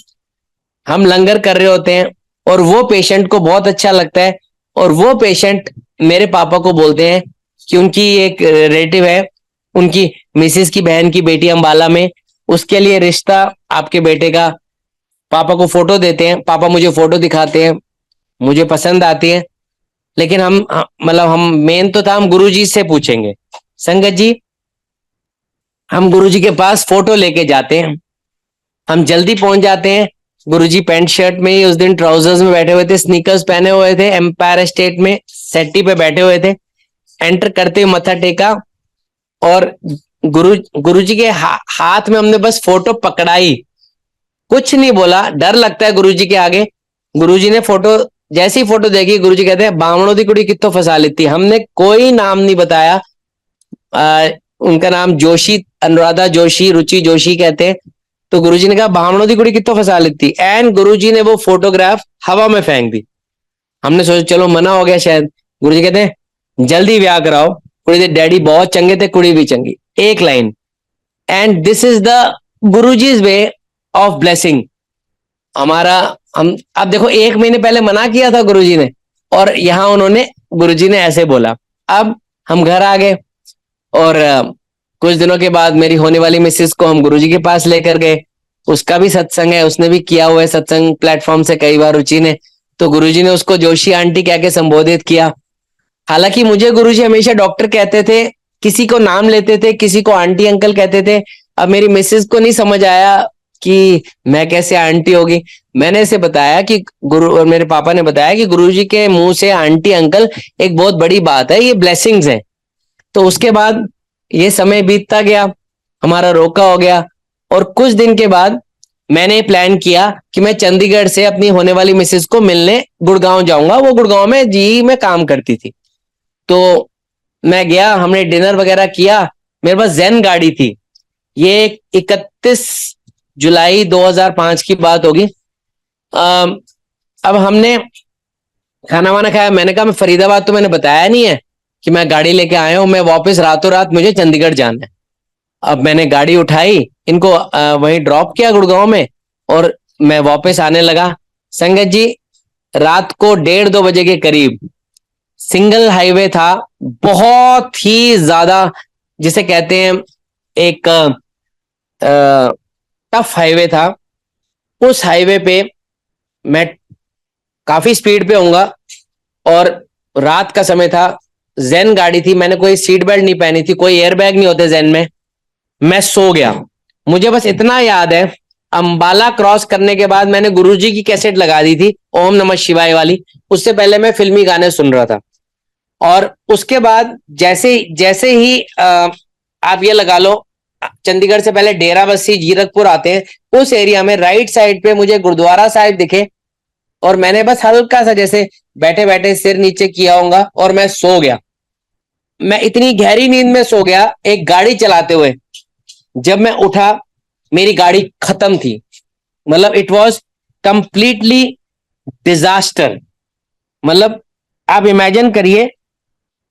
Speaker 2: हम लंगर कर रहे होते हैं और वो पेशेंट को बहुत अच्छा लगता है। और वो पेशेंट मेरे पापा को बोलते हैं कि उनकी एक रिलेटिव है, उनकी मिसेस की बहन की बेटी अंबाला में, उसके लिए रिश्ता आपके बेटे का। पापा को फोटो देते हैं, पापा मुझे फोटो दिखाते हैं, मुझे पसंद आती है। लेकिन मतलब हम मेन तो था, हम गुरुजी से पूछेंगे। संगत जी, हम गुरुजी के पास फोटो लेके जाते हैं। हम जल्दी पहुंच जाते हैं। गुरुजी पैंट शर्ट में ही उस दिन ट्राउजर्स में बैठे हुए थे, स्नीकर्स पहने हुए थे, एम्पायर स्टेट में सेट्टी पे बैठे हुए थे। एंटर करते हुए मत्था टेका और गुरुजी के हाथ में हमने बस फोटो पकड़ाई, कुछ नहीं बोला। डर लगता है गुरुजी के आगे। गुरुजी ने फोटो, जैसी फोटो देखी, गुरुजी कहते हैं बामणों दी कुड़ी कित्थों फंसा लेती। हमने कोई नाम नहीं बताया। उनका नाम जोशी, अनुराधा जोशी, रुचि जोशी कहते हैं। तो गुरुजी ने कहा बामणों दी कुड़ी कित्थों फंसा लेती, एंड गुरुजी ने वो फोटोग्राफ हवा में फेंक दी। हमने सोचा चलो मना हो गया शायद। गुरुजी कहते हैं जल्दी ब्याह कराओ, कुड़ी दे डैडी बहुत चंगे थे, कुड़ी भी चंगी। एक line. And this is the Guruji's way of blessing. हमारा, हम अब देखो 1 महीने पहले मना किया था गुरुजी ने, और यहां उन्होंने, गुरुजी ने ऐसे बोला। अब हम घर आ गए और कुछ दिनों के बाद मेरी होने वाली मिसेस को हम गुरुजी के पास लेकर गए। उसका भी सत्संग है, उसने भी किया हुआ है सत्संग प्लेटफॉर्म से कई बार, रुचि ने। तो गुरुजी ने उसको जोशी आंटी कह के संबोधित किया। हालांकि मुझे गुरुजी हमेशा डॉक्टर कहते थे, किसी को नाम लेते थे, किसी को आंटी अंकल कहते थे। अब मेरी मिसेस को नहीं समझ आया कि मैं कैसे आंटी होगी। मैंने इसे बताया कि गुरु, और मेरे पापा ने बताया कि गुरुजी के मुंह से आंटी अंकल एक बहुत बड़ी बात है, ये ब्लेसिंग्स है। तो उसके बाद ये समय बीतता गया, हमारा रोका हो गया। और कुछ दिन के बाद मैंने प्लान किया कि मैं चंडीगढ़ से अपनी होने वाली मिसेस को मिलने गुड़गांव जाऊंगा। वो गुड़गांव में जी में काम करती थी। तो मैं गया, हमने डिनर वगैरह किया। मेरे पास जैन गाड़ी थी। ये 31 जुलाई 2005 की बात होगी। अब हमने खाना वाना खाया। मैंने कहा मैं फरीदाबाद, तो मैंने बताया नहीं है कि मैं गाड़ी लेके आया हूं, मैं वापस रातों रात मुझे चंडीगढ़ जाना है। अब मैंने गाड़ी उठाई, इनको वहीं ड्रॉप किया गुड़गांव में, और मैं वापस आने लगा। संगत जी, रात को 1:30-2 बजे के करीब सिंगल हाईवे था, बहुत ही ज्यादा, जिसे कहते हैं एक टफ हाईवे था। उस हाईवे पे मैं काफी स्पीड पे होऊंगा, और रात का समय था। जैन गाड़ी थी, मैंने कोई सीट बेल्ट नहीं पहनी थी, कोई एयरबैग नहीं होते जैन में। मैं सो गया। मुझे बस इतना याद है, अंबाला क्रॉस करने के बाद मैंने गुरुजी की कैसेट लगा दी थी, ओम नमः शिवाय वाली। उससे पहले मैं फिल्मी गाने सुन रहा था। और उसके बाद जैसे जैसे ही आप ये लगा लो, चंडीगढ़ से पहले डेरा बस्सी जीरकपुर आते हैं, उस एरिया में राइट साइड पे मुझे गुरुद्वारा साहिब दिखे। और मैंने बस हल्का सा जैसे बैठे बैठे सिर नीचे किया होगा और मैं सो गया। मैं इतनी गहरी नींद में सो गया, एक गाड़ी चलाते हुए। जब मैं उठा, मेरी गाड़ी खत्म थी। मतलब इट वॉज कंप्लीटली डिजास्टर। मतलब आप इमेजिन करिए,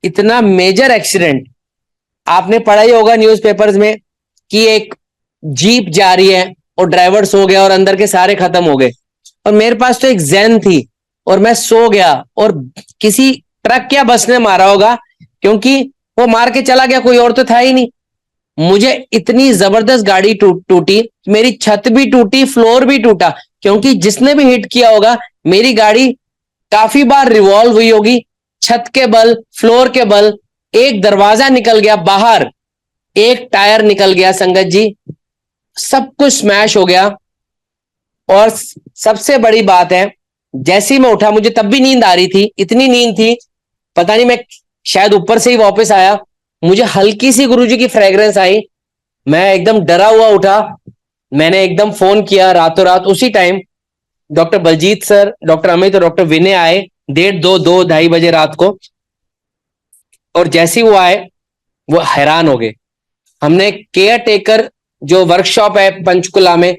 Speaker 2: इतना मेजर एक्सीडेंट। आपने पढ़ा ही होगा न्यूज़पेपर्स में कि एक जीप जा रही है और ड्राइवर सो गया और अंदर के सारे खत्म हो गए। और मेरे पास तो एक जैन थी और मैं सो गया, और किसी ट्रक या बस ने मारा होगा, क्योंकि वो मार के चला गया, कोई और तो था ही नहीं। मुझे इतनी जबरदस्त गाड़ी टूटी, मेरी छत भी टूटी, फ्लोर भी टूटा, क्योंकि जिसने भी हिट किया होगा, मेरी गाड़ी काफी बार रिवॉल्व हुई होगी, छत के बल, फ्लोर के बल। एक दरवाजा निकल गया बाहर, एक टायर निकल गया संगत जी, सब कुछ स्मैश हो गया। और सबसे बड़ी बात है, जैसे ही मैं उठा, मुझे तब भी नींद आ रही थी, इतनी नींद थी, पता नहीं, मैं शायद ऊपर से ही वापस आया, मुझे हल्की सी गुरुजी की फ्रेग्रेंस आई, मैं एकदम डरा हुआ उठा। मैंने एकदम फोन किया रातों रात, उसी time doctor Baljeet sir, doctor Amit और डॉक्टर विनय आए, 1:30 2 2 2:30 बजे रात को। और जैसे ही वो आए, वो हैरान हो गए। हमने केयर टेकर जो वर्कशॉप है पंचकुला में,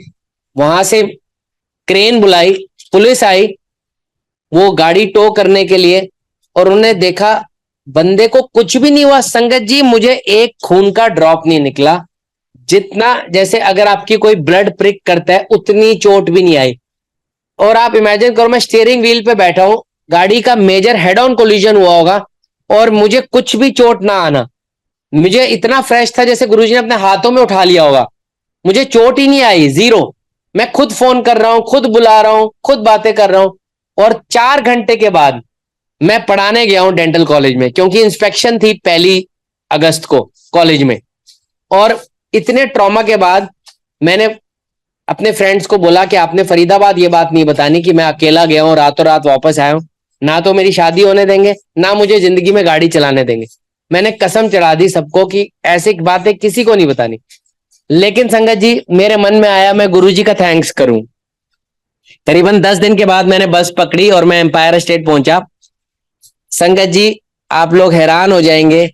Speaker 2: वहां से क्रेन बुलाई, पुलिस आई, वो गाड़ी टो करने के लिए, और उन्होंने देखा बंदे को कुछ भी नहीं हुआ। संगत जी, मुझे एक खून का ड्रॉप नहीं निकला, जितना जैसे अगर आपकी कोई ब्लड प्रिक करता है उतनी चोट भी नहीं आई। और आप इमेजिन करो, मैं स्टीयरिंग व्हील पे बैठा हूं, गाड़ी का मेजर हेड ऑन कोलिजन हुआ होगा और मुझे कुछ भी चोट ना आना। मुझे इतना फ्रेश था जैसे गुरुजी ने अपने हाथों में उठा लिया होगा, मुझे चोट ही नहीं आई, जीरो। मैं खुद फोन कर रहा हूं, खुद बुला रहा हूं, खुद बातें कर रहा हूं। और 4 घंटे के बाद मैं पढ़ाने गया हूं डेंटल कॉलेज में, क्योंकि इंस्पेक्शन थी 1 अगस्त को कॉलेज में। और इतने ट्रॉमा के बाद मैंने अपने फ्रेंड्स को बोला कि आपने फरीदाबाद ये बात नहीं बतानी कि मैं अकेला गया हूं, रातों रात वापस आया हूं, ना तो मेरी शादी होने देंगे, ना मुझे जिंदगी में गाड़ी चलाने देंगे। मैंने कसम चढ़ा दी सबको कि ऐसी बातें किसी को नहीं बतानी। लेकिन संगत जी, मेरे मन में आया मैं गुरुजी का थैंक्स करूं। करीबन 10 दिन के बाद मैंने बस पकड़ी और मैं एम्पायर स्टेट पहुंचा। संगत जी, आप लोग हैरान हो जाएंगे,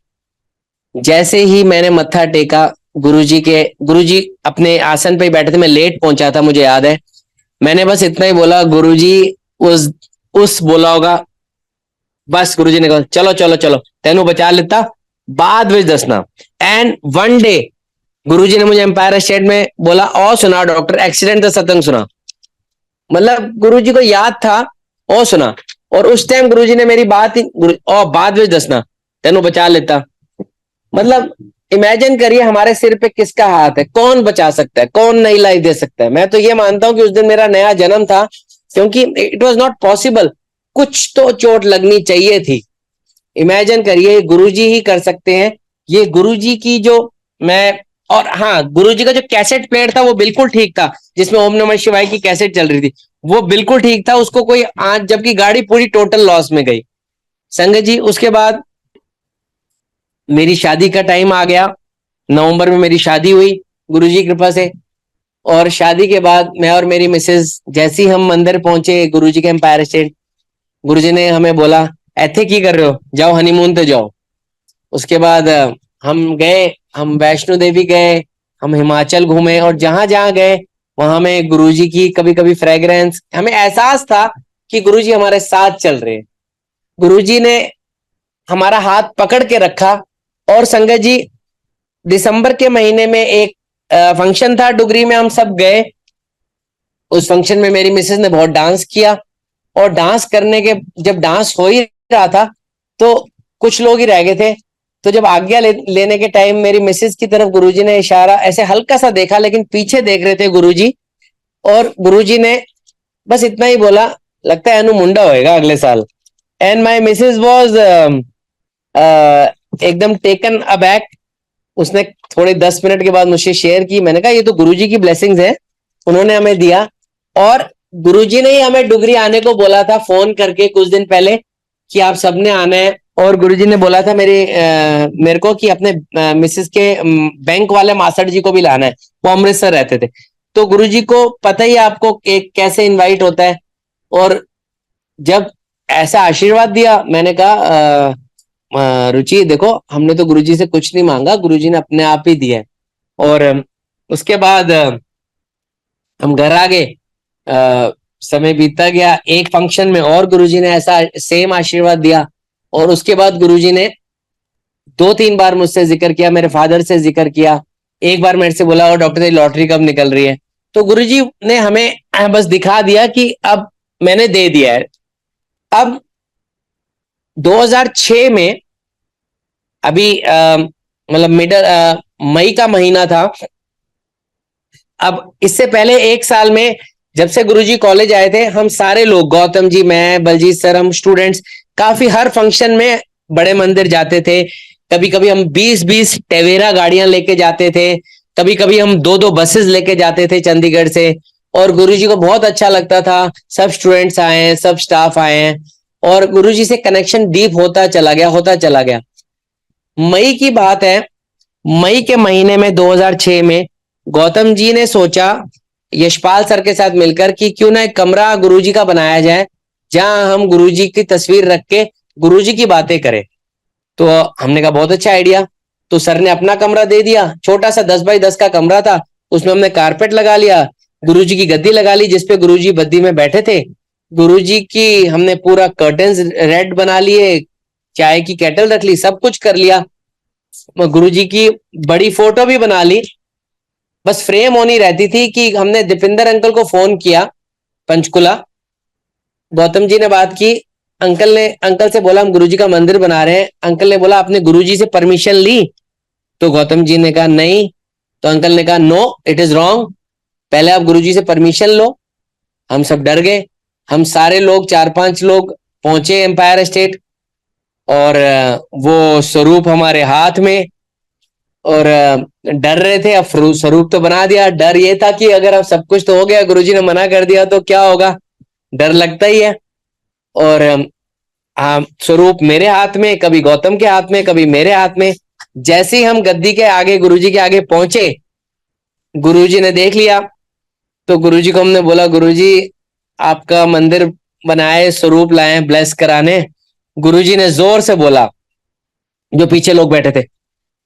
Speaker 2: जैसे ही मैंने मत्था टेका गुरुजी अपने आसन पे ही बैठे थे, मैं लेट पहुंचा था मुझे याद है। मैंने बस इतना ही बोला, गुरुजी उस बोला होगा, बस गुरुजी ने कहा चलो चलो चलो तेनू बचा लेता, बाद में दसना। एंड वन डे गुरुजी ने मुझे एम्पायर स्टेट में बोला, और सुना डॉक्टर, एक्सीडेंट का सतंग सुना। मतलब गुरुजी को याद था, और सुना। और उस टाइम गुरुजी ने मेरी बात ही, और बाद में दसना तेनू बचा लेता। मतलब इमेजिन करिए हमारे सिर पे किसका हाथ है, कौन बचा सकता है, कौन नई लाइफ दे सकता है। मैं तो ये मानता हूं कि उस दिन मेरा नया जन्म था, क्योंकि इट वॉज नॉट पॉसिबल, कुछ तो चोट लगनी चाहिए थी। इमेजिन करिए, गुरुजी ही कर सकते हैं ये। गुरुजी की जो मैं, और हाँ, गुरुजी का जो कैसेट प्लेयर था वो बिल्कुल ठीक था, जिसमें ओम नमः शिवाय की कैसेट चल रही थी, वो बिल्कुल ठीक था, उसको कोई आज, जबकि गाड़ी पूरी टोटल लॉस में गई। संगत जी, उसके बाद मेरी शादी का टाइम आ गया। नवंबर में मेरी शादी हुई गुरुजी की कृपा से। और शादी के बाद मैं और मेरी मिसेज जैसे ही हम मंदिर पहुंचे गुरुजी के एम्पायर स्टेट, गुरुजी ने हमें बोला, ऐथे की कर रहे हो, जाओ हनीमून पे जाओ। उसके बाद हम गए, हम वैष्णो देवी गए, हम हिमाचल घूमे, और जहां जहां गए वहां में गुरुजी की कभी कभी फ्रेग्रेंस, हमें एहसास था कि गुरुजी हमारे साथ चल रहे हैं। गुरुजी ने हमारा हाथ पकड़ के रखा। और संगत जी, दिसंबर के महीने में एक फंक्शन था डुगरी में, हम सब गए। उस फंक्शन में मेरी मिसेज ने बहुत डांस किया, और डांस करने के, जब डांस हो ही रहा था तो कुछ लोग ही रह गए थे। तो जब आज्ञा लेने के टाइम मेरी मिसेज की तरफ गुरुजी ने इशारा ऐसे हल्का सा देखा, लेकिन पीछे देख रहे थे गुरुजी, और गुरुजी ने बस इतना ही बोला, लगता है अनु मुंडा होएगा अगले साल। एंड माई मिसेज वॉज एकदम टेकन अबैक। उसने थोड़े 10 मिनट के बाद मुझसे शेयर की, मैंने कहा ये तो गुरुजी की ब्लेसिंग्स है, उन्होंने हमें दिया। और गुरुजी ने ही हमें डुगरी आने को बोला था फोन करके कुछ दिन पहले कि आप सबने आना है। और गुरुजी ने बोला था मेरे को कि अपने मिसेस के बैंक वाले मासड़ जी को भी लाना है, वो अमृतसर रहते थे। तो गुरुजी को पता ही आपको एक कैसे इनवाइट होता है। और जब ऐसा आशीर्वाद दिया, मैंने कहा रुचि देखो, हमने तो गुरुजी से कुछ नहीं मांगा, गुरुजी ने अपने आप ही दिया है। और उसके बाद हम घर आ गए, समय बीतता गया। एक फंक्शन में और गुरुजी ने ऐसा सेम आशीर्वाद दिया। और उसके बाद गुरुजी ने 2-3 बार मुझसे जिक्र किया, मेरे फादर से जिक्र किया। एक बार मेरे से बोला, और डॉक्टर तेरी लॉटरी कब निकल रही है। तो गुरुजी ने हमें बस दिखा दिया कि अब मैंने दे दिया है। अब 2006 में, अभी मतलब मई का महीना था। अब इससे पहले 1 साल में जब से गुरुजी कॉलेज आए थे, हम सारे लोग, गौतम जी, मैं, बलजीत सर, हम स्टूडेंट्स काफी हर फंक्शन में बड़े मंदिर जाते थे। कभी कभी हम 20-20 टवेरा गाड़ियां लेके जाते थे, कभी कभी हम 2-2 बसेस लेके जाते थे चंडीगढ़ से। और गुरुजी को बहुत अच्छा लगता था। सब स्टूडेंट्स आए हैं, सब स्टाफ आए हैं और गुरुजी से कनेक्शन डीप होता चला गया, होता चला गया। मई की बात है, मई के महीने में 2006 में गौतम जी ने सोचा यशपाल सर के साथ मिलकर कि क्यों ना एक कमरा गुरुजी का बनाया जाए जहां हम गुरुजी की तस्वीर रख के गुरुजी की बातें करें। तो हमने कहा बहुत अच्छा आइडिया। तो सर ने अपना कमरा दे दिया, छोटा सा 10 बाई 10 का कमरा था। उसमें हमने कारपेट लगा लिया, गुरुजी की गद्दी लगा ली जिसपे गुरुजी बद्दी में बैठे थे। गुरुजी की हमने पूरा कर्टन्स रेड बना लिए, चाय की केटल रख ली, सब कुछ कर लिया। गुरुजी की बड़ी फोटो भी बना ली, बस फ्रेम होनी रहती थी कि हमने दीपिंदर अंकल को फोन किया पंचकुला। गौतम जी ने बात की, अंकल से बोला हम गुरुजी का मंदिर बना रहे हैं। अंकल ने बोला आपने गुरुजी से परमिशन ली? तो गौतम जी ने कहा नहीं। तो अंकल ने कहा नो, इट इज रॉन्ग, पहले आप गुरुजी से परमिशन लो। हम सब डर गए। हम सारे लोग 4-5 लोग पहुंचे एम्पायर स्टेट और वो स्वरूप हमारे हाथ में और डर रहे थे। अब स्वरूप तो बना दिया, डर ये था कि अगर अब सब कुछ तो हो गया, गुरुजी ने मना कर दिया तो क्या होगा, डर लगता ही है। और हाँ, स्वरूप मेरे हाथ में, कभी गौतम के हाथ में, कभी मेरे हाथ में। जैसे ही हम गद्दी के आगे, गुरुजी के आगे पहुंचे, गुरुजी ने देख लिया। तो गुरुजी को हमने बोला गुरुजी आपका मंदिर बनाए, स्वरूप लाए ब्लेस कराने। गुरुजी ने जोर से बोला, जो पीछे लोग बैठे थे,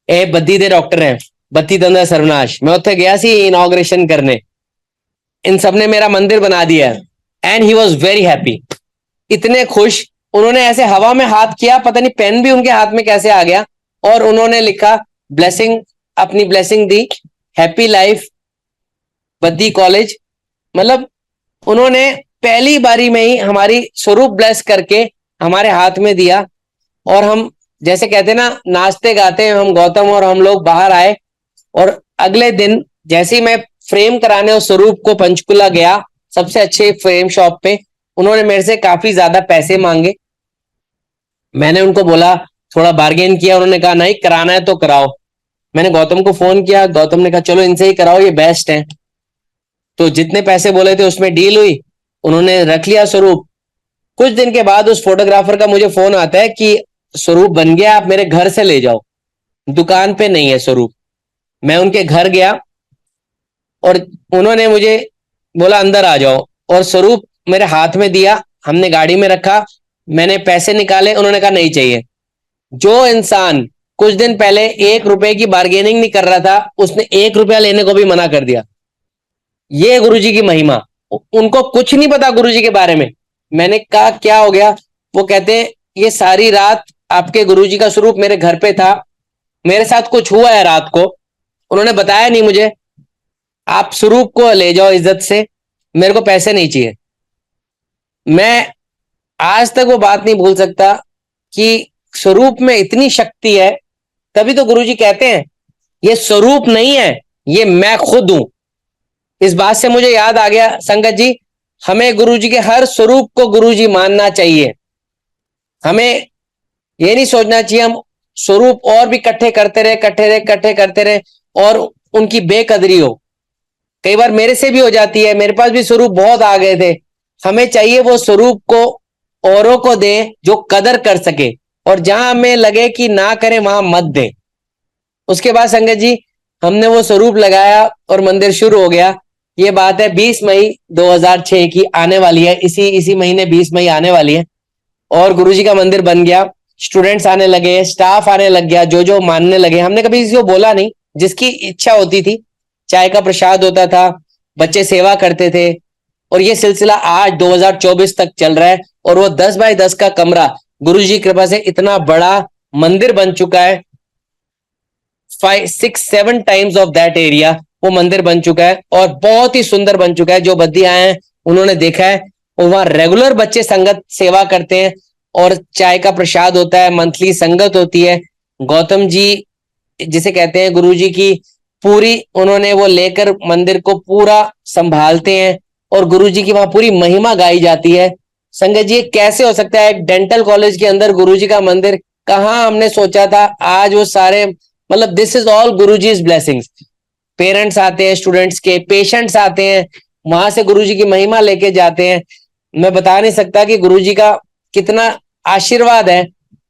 Speaker 2: ए बद्दी दे डॉक्टर हैं, बत्ती दंदा सर्वनाश। मैं उत्थे गया सी इनॉग्रेशन करने, इन सब ने मेरा मंदिर बना दिया है। And he was very happy, इतने खुश। उन्होंने ऐसे हवा में हाथ किया, पता नहीं पेन भी उनके हाथ में कैसे आ गया, और उन्होंने लिखा ब्लेसिंग, अपनी ब्लेसिंग दी, हैप्पी लाइफ बद्दी कॉलेज। मतलब उन्होंने पहली बारी में ही हमारी स्वरूप ब्लेस करके हमारे हाथ में दिया। और हम जैसे कहते हैं ना, नाचते गाते हम गौतम और हम लोग बाहर आए। और अगले दिन जैसे ही मैं फ्रेम कराने उस स्वरूप को पंचकुला गया, सबसे अच्छे फ्रेम शॉप पे, उन्होंने मेरे से काफी ज्यादा पैसे मांगे। मैंने उनको बोला, थोड़ा बार्गेन किया, उन्होंने कहा नहीं कराना है तो कराओ। मैंने गौतम को फोन किया, गौतम ने कहा चलो इनसे ही कराओ, ये बेस्ट है। तो जितने पैसे बोले थे उसमें डील हुई, उन्होंने रख लिया स्वरूप। कुछ दिन के बाद उस फोटोग्राफर का मुझे फोन आता है कि स्वरूप बन गया, आप मेरे घर से ले जाओ, दुकान पे नहीं है स्वरूप। मैं उनके घर गया और उन्होंने मुझे बोला अंदर आ जाओ, और स्वरूप मेरे हाथ में दिया, हमने गाड़ी में रखा। मैंने पैसे निकाले, उन्होंने कहा नहीं चाहिए। जो इंसान कुछ दिन पहले 1 रुपए की बार्गेनिंग नहीं कर रहा था, उसने 1 रुपया लेने को भी मना कर दिया। ये गुरुजी की महिमा। उनको कुछ नहीं पता गुरुजी के बारे में। मैंने कहा क्या हो गया? वो कहते हैं ये सारी रात आपके गुरुजी का स्वरूप मेरे घर पे था, मेरे साथ कुछ हुआ है रात को, उन्होंने बताया नहीं मुझे, आप स्वरूप को ले जाओ इज्जत से, मेरे को पैसे नहीं चाहिए। मैं आज तक वो बात नहीं भूल सकता कि स्वरूप में इतनी शक्ति है। तभी तो गुरुजी कहते हैं ये स्वरूप नहीं है, ये मैं खुद हूं। इस बात से मुझे याद आ गया संगत जी, हमें गुरुजी के हर स्वरूप को गुरुजी मानना चाहिए। हमें ये नहीं सोचना चाहिए हम स्वरूप और भी इकट्ठे करते रहे, इकट्ठे करते रहे और उनकी बेकदरी हो। कई बार मेरे से भी हो जाती है, मेरे पास भी स्वरूप बहुत आ गए थे। हमें चाहिए वो स्वरूप को औरों को दें जो कदर कर सके, और जहां हमें लगे कि ना करें वहां मत दें। उसके बाद संगत जी हमने वो स्वरूप लगाया और मंदिर शुरू हो गया। ये बात है 20 मई 2006 की, आने वाली है, इसी महीने 20 मई आने वाली है। और गुरुजी का मंदिर बन गया, स्टूडेंट्स आने लगे, स्टाफ आने लग गया, जो जो मानने लगे। हमने कभी किसी को बोला नहीं, जिसकी इच्छा होती थी, चाय का प्रसाद होता था, बच्चे सेवा करते थे। और ये सिलसिला आज 2024 तक चल रहा है। और वो 10 बाई 10 का कमरा गुरुजी की कृपा से इतना बड़ा मंदिर बन चुका है। 5-6-7 टाइम्स ऑफ दैट एरिया वो मंदिर बन चुका है और बहुत ही सुंदर बन चुका है। जो बद्दी आए हैं उन्होंने देखा है, और वहां रेगुलर बच्चे संगत सेवा करते हैं और चाय का प्रसाद होता है, मंथली संगत होती है। गौतम जी जिसे कहते हैं गुरुजी की पूरी, उन्होंने वो लेकर मंदिर को पूरा संभालते हैं और गुरुजी की वहां पूरी महिमा गाई जाती है। संगत जी कैसे हो सकता है एक डेंटल कॉलेज के अंदर गुरुजी का मंदिर? कहाँ हमने सोचा था। आज वो सारे, मतलब this is all Guruji's blessings. Parents आते हैं, स्टूडेंट्स के, पेशेंट्स आते हैं, वहां से गुरुजी की महिमा लेके जाते हैं। मैं बता नहीं सकता कि गुरुजी का कितना आशीर्वाद है।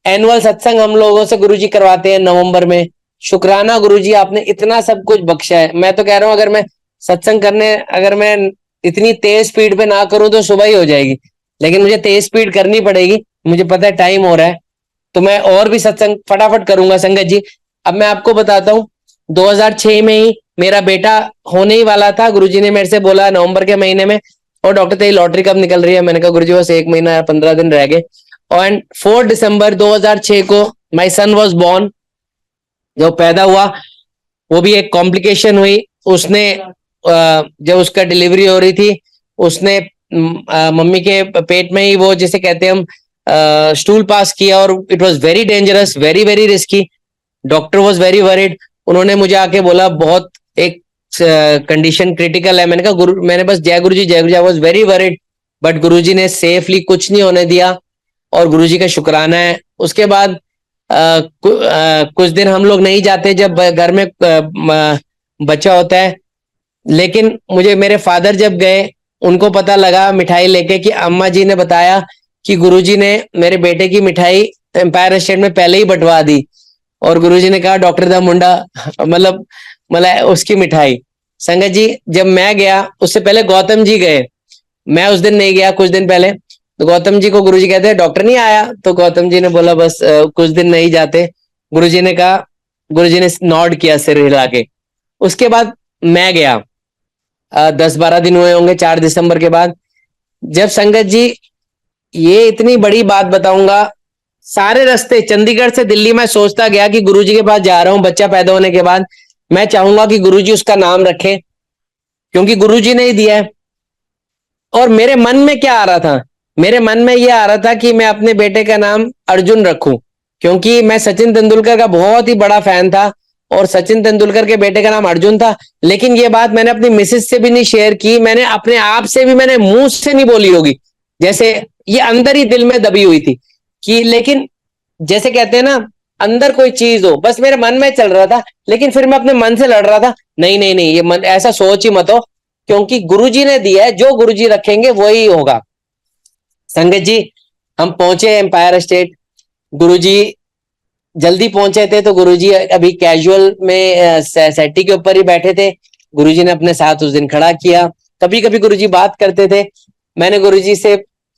Speaker 2: एनुअल सत्संग हम लोगों से गुरुजी करवाते हैं नवंबर में। शुक्राना गुरुजी, आपने इतना सब कुछ बख्शा है। मैं तो कह रहा हूँ अगर मैं सत्संग करने, अगर मैं इतनी तेज स्पीड पे ना करूं तो सुबह ही हो जाएगी, लेकिन मुझे तेज स्पीड करनी पड़ेगी। मुझे पता है टाइम हो रहा है, तो मैं और भी सत्संग फटाफट करूंगा संगत जी। अब मैं आपको बताता हूँ, 2006 में ही मेरा बेटा होने ही वाला था। गुरुजी ने मेरे से बोला नवंबर के महीने में, और डॉक्टर तेरी लॉटरी कब निकल रही है? मैंने कहा गुरुजी बस 1 महीना या 15 दिन रह गए। और 4 दिसंबर 2006 को माई सन वॉज बॉर्न। जो पैदा हुआ वो भी एक कॉम्प्लिकेशन हुई। उसने जब उसका डिलीवरी हो रही थी, उसने मम्मी के पेट में ही वो जिसे कहते हैं हम स्टूल पास किया, और it was very dangerous, very very risky. Doctor was very worried. उन्होंने मुझे आके बोला बहुत एक कंडीशन क्रिटिकल है। मैंने कहा गुरु, मैंने बस जय गुरु जी, जय Guru ji, I was very worried. But Guruji ने सेफली कुछ नहीं होने दिया, और गुरुजी का शुक्राना है। उसके बाद कुछ दिन हम लोग नहीं जाते जब घर में बच्चा होता है। लेकिन मुझे मेरे फादर जब गए, उनको पता लगा मिठाई लेके कि अम्मा जी ने बताया कि गुरुजी ने मेरे बेटे की मिठाई एम्पायर स्टेट में पहले ही बंटवा दी। और गुरुजी ने कहा डॉक्टर दा मुंडा, मतलब उसकी मिठाई। संगत जी, जब मैं गया उससे पहले गौतम जी गए, मैं उस दिन नहीं गया, कुछ दिन पहले। तो गौतम जी को गुरुजी कहते हैं डॉक्टर नहीं आया, तो गौतम जी ने बोला बस कुछ दिन नहीं जाते। गुरुजी ने कहा, गुरुजी ने नॉड किया सिर हिला के। उसके बाद मैं गया, 10-12 दिन हुए होंगे 4 दिसंबर के बाद। जब संगत जी, ये इतनी बड़ी बात बताऊंगा, सारे रास्ते चंडीगढ़ से दिल्ली में सोचता गया कि गुरुजी के पास जा रहा हूं बच्चा पैदा होने के बाद, मैं चाहूंगा कि गुरुजी उसका नाम रखें, क्योंकि गुरुजी ने ही दिया है। और मेरे मन में क्या आ रहा था? मेरे मन में यह आ रहा था कि मैं अपने बेटे का नाम अर्जुन रखूं, क्योंकि मैं सचिन तेंदुलकर का बहुत ही बड़ा फैन था, और सचिन तेंदुलकर के बेटे का नाम अर्जुन था। लेकिन ये बात मैंने अपनी मिसेस से भी नहीं शेयर की, मैंने अपने आप से भी मैंने मुंह से नहीं बोली होगी, जैसे ये अंदर ही दिल में दबी हुई थी कि, लेकिन जैसे कहते हैं ना, अंदर कोई चीज हो, बस मेरे मन में चल रहा था। लेकिन फिर मैं अपने मन से लड़ रहा था, नहीं नहीं नहीं, ये मन ऐसा सोच ही मत हो, क्योंकि गुरुजी ने दिया है, जो गुरुजी रखेंगे वही होगा। संगत जी, हम पहुंचे एम्पायर स्टेट। गुरुजी जल्दी पहुंचे थे, तो गुरुजी अभी कैजुअल में सेटी के ऊपर ही बैठे थे। गुरुजी ने अपने साथ उस दिन खड़ा किया। कभी कभी गुरुजी बात करते थे। मैंने गुरुजी से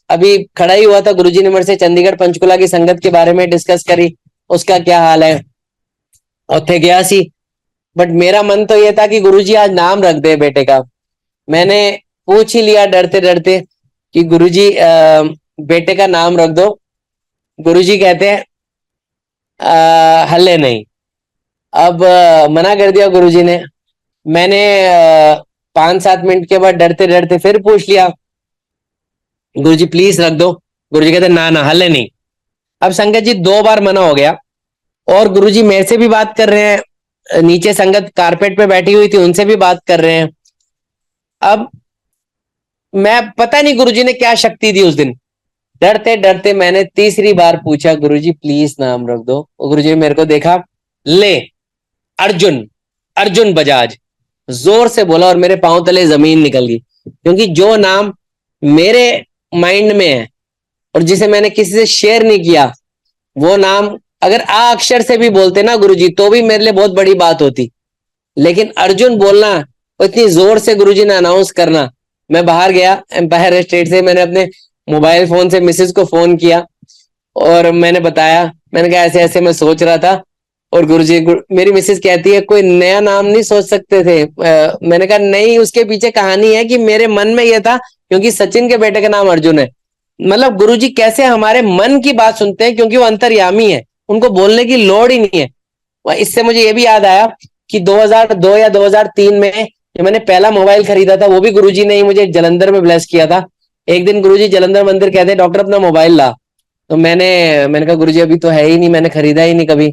Speaker 2: अभी खड़ा ही हुआ था, गुरुजी ने मेरे से चंडीगढ़ पंचकुला की संगत के बारे में डिस्कस करी, उसका क्या हाल है, उत्थे गया सी। बट मेरा मन तो ये था कि गुरुजी आज नाम रख दे बेटे का। मैंने पूछ ही लिया डरते डरते कि गुरुजी बेटे का नाम रख दो। गुरुजी कहते हैं हल्ले नहीं। अब मना कर दिया गुरुजी ने। मैंने 5-7 मिनट के बाद डरते डरते फिर पूछ लिया, गुरुजी प्लीज रख दो। गुरुजी कहते ना ना, हल्ले नहीं। अब संगत जी 2 बार मना हो गया, और गुरुजी मेरे से भी बात कर रहे हैं, नीचे संगत कारपेट पे बैठी हुई थी उनसे भी बात कर रहे हैं। अब मैं, पता नहीं गुरुजी ने क्या शक्ति दी उस दिन, डरते डरते मैंने तीसरी बार पूछा, गुरुजी प्लीज नाम रख दो। गुरुजी ने मेरे को देखा, ले अर्जुन, अर्जुन बजाज, जोर से बोला, और मेरे पांव तले जमीन निकल गई। क्योंकि जो नाम मेरे माइंड में है और जिसे मैंने किसी से शेयर नहीं किया, वो नाम अगर आ अक्षर से भी बोलते ना गुरुजी, तो भी मेरे लिए बहुत बड़ी बात होती। लेकिन अर्जुन बोलना, इतनी जोर से गुरुजी ने अनाउंस करना। मैं बाहर गया एम्पायर स्टेट से, मैंने अपने मोबाइल फोन से मिसेस को फोन किया, और मैंने बताया, मैंने कहा ऐसे ऐसे मैं सोच रहा था। और मेरी मिसेस कहती है कोई नया नाम नहीं सोच सकते थे? मैंने कहा नहीं, उसके पीछे कहानी है कि मेरे मन में यह था, क्योंकि सचिन के बेटे का नाम अर्जुन है। मतलब गुरुजी कैसे हमारे मन की बात सुनते हैं, क्योंकि वो अंतर्यामी है, उनको बोलने की लोड़ ही नहीं है। इससे मुझे ये भी याद आया कि 2002 या 2003 में जब मैंने पहला मोबाइल खरीदा था, वो भी गुरुजी ने ही मुझे जलंधर में ब्लेस किया था। एक दिन गुरुजी जलंधर मंदिर कहते हैं डॉक्टर अपना मोबाइल ला। तो मैंने कहा गुरुजी अभी तो है ही नहीं, मैंने खरीदा ही नहीं कभी।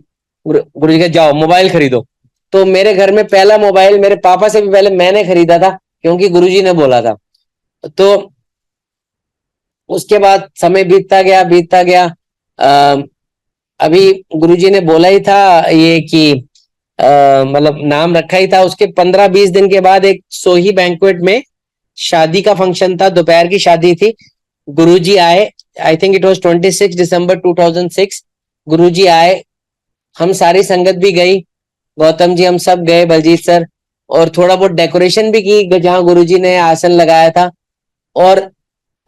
Speaker 2: गुरुजी कहा जाओ मोबाइल खरीदो। तो मेरे घर में पहला मोबाइल मेरे पापा से भी पहले मैंने खरीदा था, क्योंकि गुरुजी ने बोला था। तो उसके बाद समय बीतता गया बीतता गया। अभी गुरुजी ने बोला ही था ये कि मतलब नाम रखा ही था। उसके 15-20 दिन के बाद एक सोही बैंक्वेट में शादी का फंक्शन था, दोपहर की शादी थी। गुरुजी आए, आई थिंक इट वाज 26 दिसंबर 2006। गुरुजी आए, हम सारी संगत भी गई, गौतम जी हम सब गए, बलजीत सर, और थोड़ा बहुत डेकोरेशन भी की जहां गुरुजी ने आसन लगाया था। और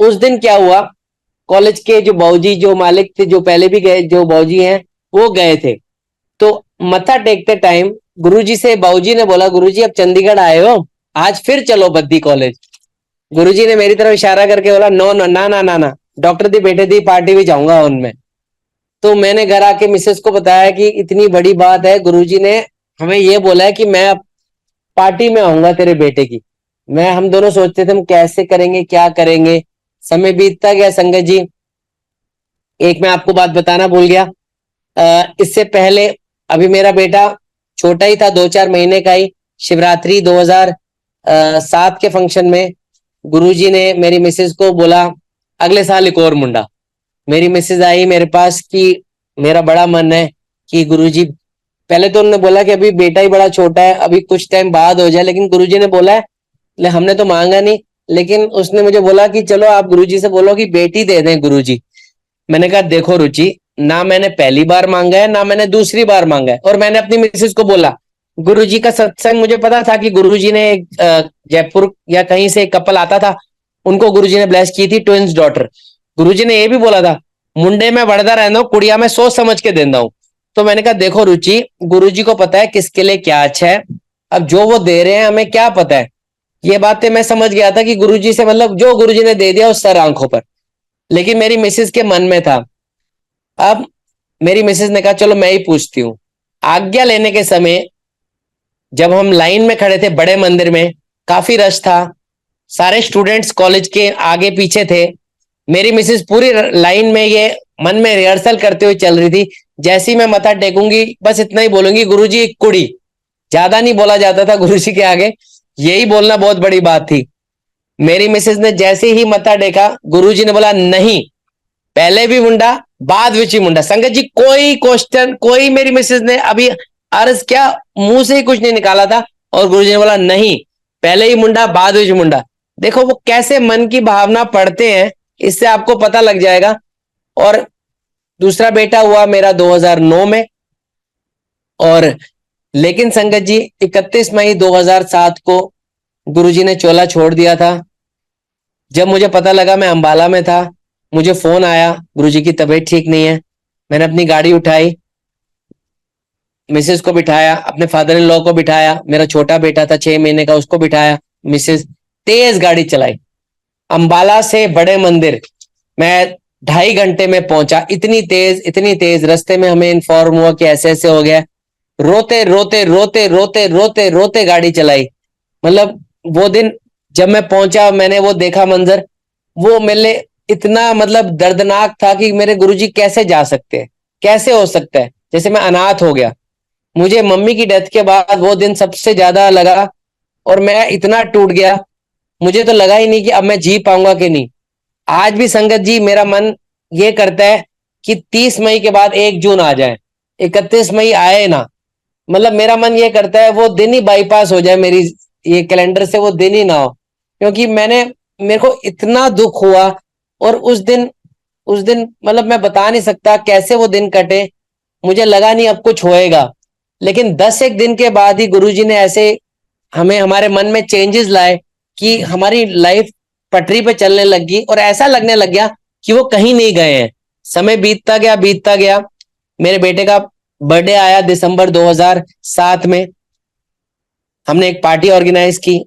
Speaker 2: उस दिन क्या हुआ, कॉलेज के जो बाबूजी, जो मालिक थे, जो पहले भी गए, जो बाबूजी हैं, वो गए थे। तो मत्था टेकते टाइम गुरुजी से बाबूजी ने बोला, गुरुजी अब चंडीगढ़ आए हो, आज फिर चलो बद्दी कॉलेज। गुरुजी ने मेरी तरफ इशारा करके बोला, नो नो, ना ना ना ना, डॉक्टर दी बेटे दी पार्टी भी जाऊंगा उनमें। तो मैंने घर आके मिसेस को बताया कि इतनी बड़ी बात है, गुरुजी ने हमें ये बोला है कि मैं पार्टी में आऊंगा तेरे बेटे की। हम दोनों सोचते थे हम कैसे करेंगे, क्या करेंगे। समय बीतता गया संगत जी। एक मैं आपको बात बताना भूल गया, इससे पहले अभी मेरा बेटा छोटा ही था, 2-4 महीने का ही। शिवरात्रि 2007 के फंक्शन में गुरुजी ने मेरी मिसेस को बोला, अगले साल एक और मुंडा। मेरी मिसेस आई मेरे पास कि मेरा बड़ा मन है कि गुरुजी, पहले तो उन्होंने बोला कि अभी बेटा ही बड़ा छोटा है, अभी कुछ टाइम बाद हो जाए, लेकिन गुरुजी ने बोला है, हमने तो मांगा नहीं, लेकिन उसने मुझे बोला कि चलो आप गुरुजी से बोलो कि बेटी दे दें गुरुजी। मैंने कहा देखो रुचि, ना मैंने पहली बार मांगा है, ना मैंने दूसरी बार मांगा है। और मैंने अपनी मिसेस को बोला, गुरुजी का सत्संग मुझे पता था कि गुरुजी ने जयपुर या कहीं से एक कपल आता था, उनको गुरुजी ने ब्लेस की थी, ट्विंस डॉटर। गुरुजी ने ये भी बोला था, मुंडे में बढ़ता रहना हूँ, कुड़िया में सोच समझ के देता हूँ। तो मैंने कहा देखो रुचि, गुरुजी को पता है किसके लिए क्या अच्छा है, अब जो वो दे रहे हैं हमें क्या पता है। ये बातें मैं समझ गया था कि गुरुजी से मतलब जो गुरुजी ने दे दिया उस सर आंखों पर। लेकिन मेरी मिसेस के मन में था। अब मेरी मिसेस ने कहा चलो मैं ही पूछती हूँ। आज्ञा लेने के समय जब हम लाइन में खड़े थे बड़े मंदिर में, काफी रश था, सारे स्टूडेंट्स कॉलेज के आगे पीछे थे। मेरी मिसेस पूरी लाइन में ये मन में रिहर्सल करते हुए चल रही थी, जैसी मैं मत्था टेकूंगी बस इतना ही बोलूंगी, गुरुजी एक कुड़ी। ज्यादा नहीं बोला जाता था गुरुजी के आगे, यही बोलना बहुत बड़ी बात थी। मेरी मिसेस ने जैसे ही मत्था टेका, गुरुजी ने बोला नहीं, पहले भी मुंडा बाद विच ही मुंडा। संगत जी कोई क्वेश्चन, कोई मेरी मिसेस ने अभी अर्ज क्या, मुंह से ही कुछ नहीं निकाला था, और गुरुजी ने बोला नहीं, पहले ही मुंडा बाद विच मुंडा। देखो वो कैसे मन की भावना पढ़ते हैं, इससे आपको पता लग जाएगा। और दूसरा बेटा हुआ मेरा 2009 में। और लेकिन संगत जी 31 मई 2007 को गुरुजी ने चोला छोड़ दिया था। जब मुझे पता लगा, मैं अंबाला में था, मुझे फोन आया गुरुजी की तबीयत ठीक नहीं है। मैंने अपनी गाड़ी उठाई, मिसेस को बिठाया, अपने फादर इन लॉ को बिठाया, मेरा छोटा बेटा था 6 महीने का, उसको बिठाया। मिसेस तेज गाड़ी चलाई, अंबाला से बड़े मंदिर मैं 2.5 घंटे में पहुंचा। इतनी तेज रास्ते में हमें इन्फॉर्म हुआ कि ऐसे ऐसे हो गया। रोते रोते रोते रोते रोते रोते गाड़ी चलाई। मतलब वो दिन जब मैं पहुंचा, मैंने वो देखा मंजर, वो मेरे लिए इतना मतलब दर्दनाक था कि मेरे गुरुजी कैसे जा सकते हैं, कैसे हो सकता है, जैसे मैं अनाथ हो गया। मुझे मम्मी की डेथ के बाद वो दिन सबसे ज्यादा लगा, और मैं इतना टूट गया, मुझे तो लगा ही नहीं कि अब मैं जी पाऊंगा कि नहीं। आज भी संगत जी मेरा मन ये करता है कि 30 मई के बाद 1 जून आ जाए, 31 मई आए ना। मतलब मेरा मन ये करता है वो दिन ही बाईपास हो जाए, मेरी ये कैलेंडर से वो दिन ही ना हो। क्योंकि मेरे को इतना दुख हुआ, और उस दिन मतलब मैं बता नहीं सकता कैसे वो दिन कटे। मुझे लगा नहीं अब कुछ होएगा, लेकिन 10 एक दिन के बाद ही गुरुजी ने ऐसे हमें हमारे मन में चेंजेस लाए कि हमारी लाइफ पटरी पे चलने लगी, और ऐसा लगने लग गया कि वो कहीं नहीं गए हैं। समय बीतता गया। मेरे बेटे का बर्थडे आया दिसंबर 2007 में। हमने एक पार्टी ऑर्गेनाइज की,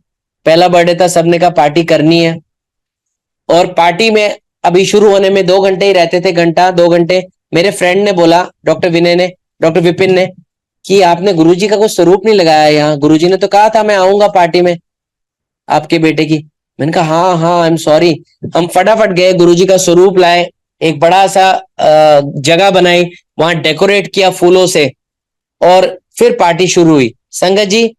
Speaker 2: पहला बर्थडे था, सबने कहा पार्टी करनी है। और पार्टी में अभी शुरू होने में 2 घंटे ही रहते थे, घंटा 2 घंटे। मेरे फ्रेंड ने बोला, डॉक्टर विनय ने, डॉक्टर विपिन ने, कि आपने गुरुजी का कोई स्वरूप नहीं लगाया यहाँ, गुरुजी ने तो कहा था मैं आऊंगा पार्टी में आपके बेटे की। मैंने कहा हाँ हाँ, आई एम सॉरी। हम फटाफट गए, गुरुजी का स्वरूप लाए, एक बड़ा सा जगह बनाई, वहां डेकोरेट किया फूलों से, और फिर पार्टी शुरू हुई। संगत जी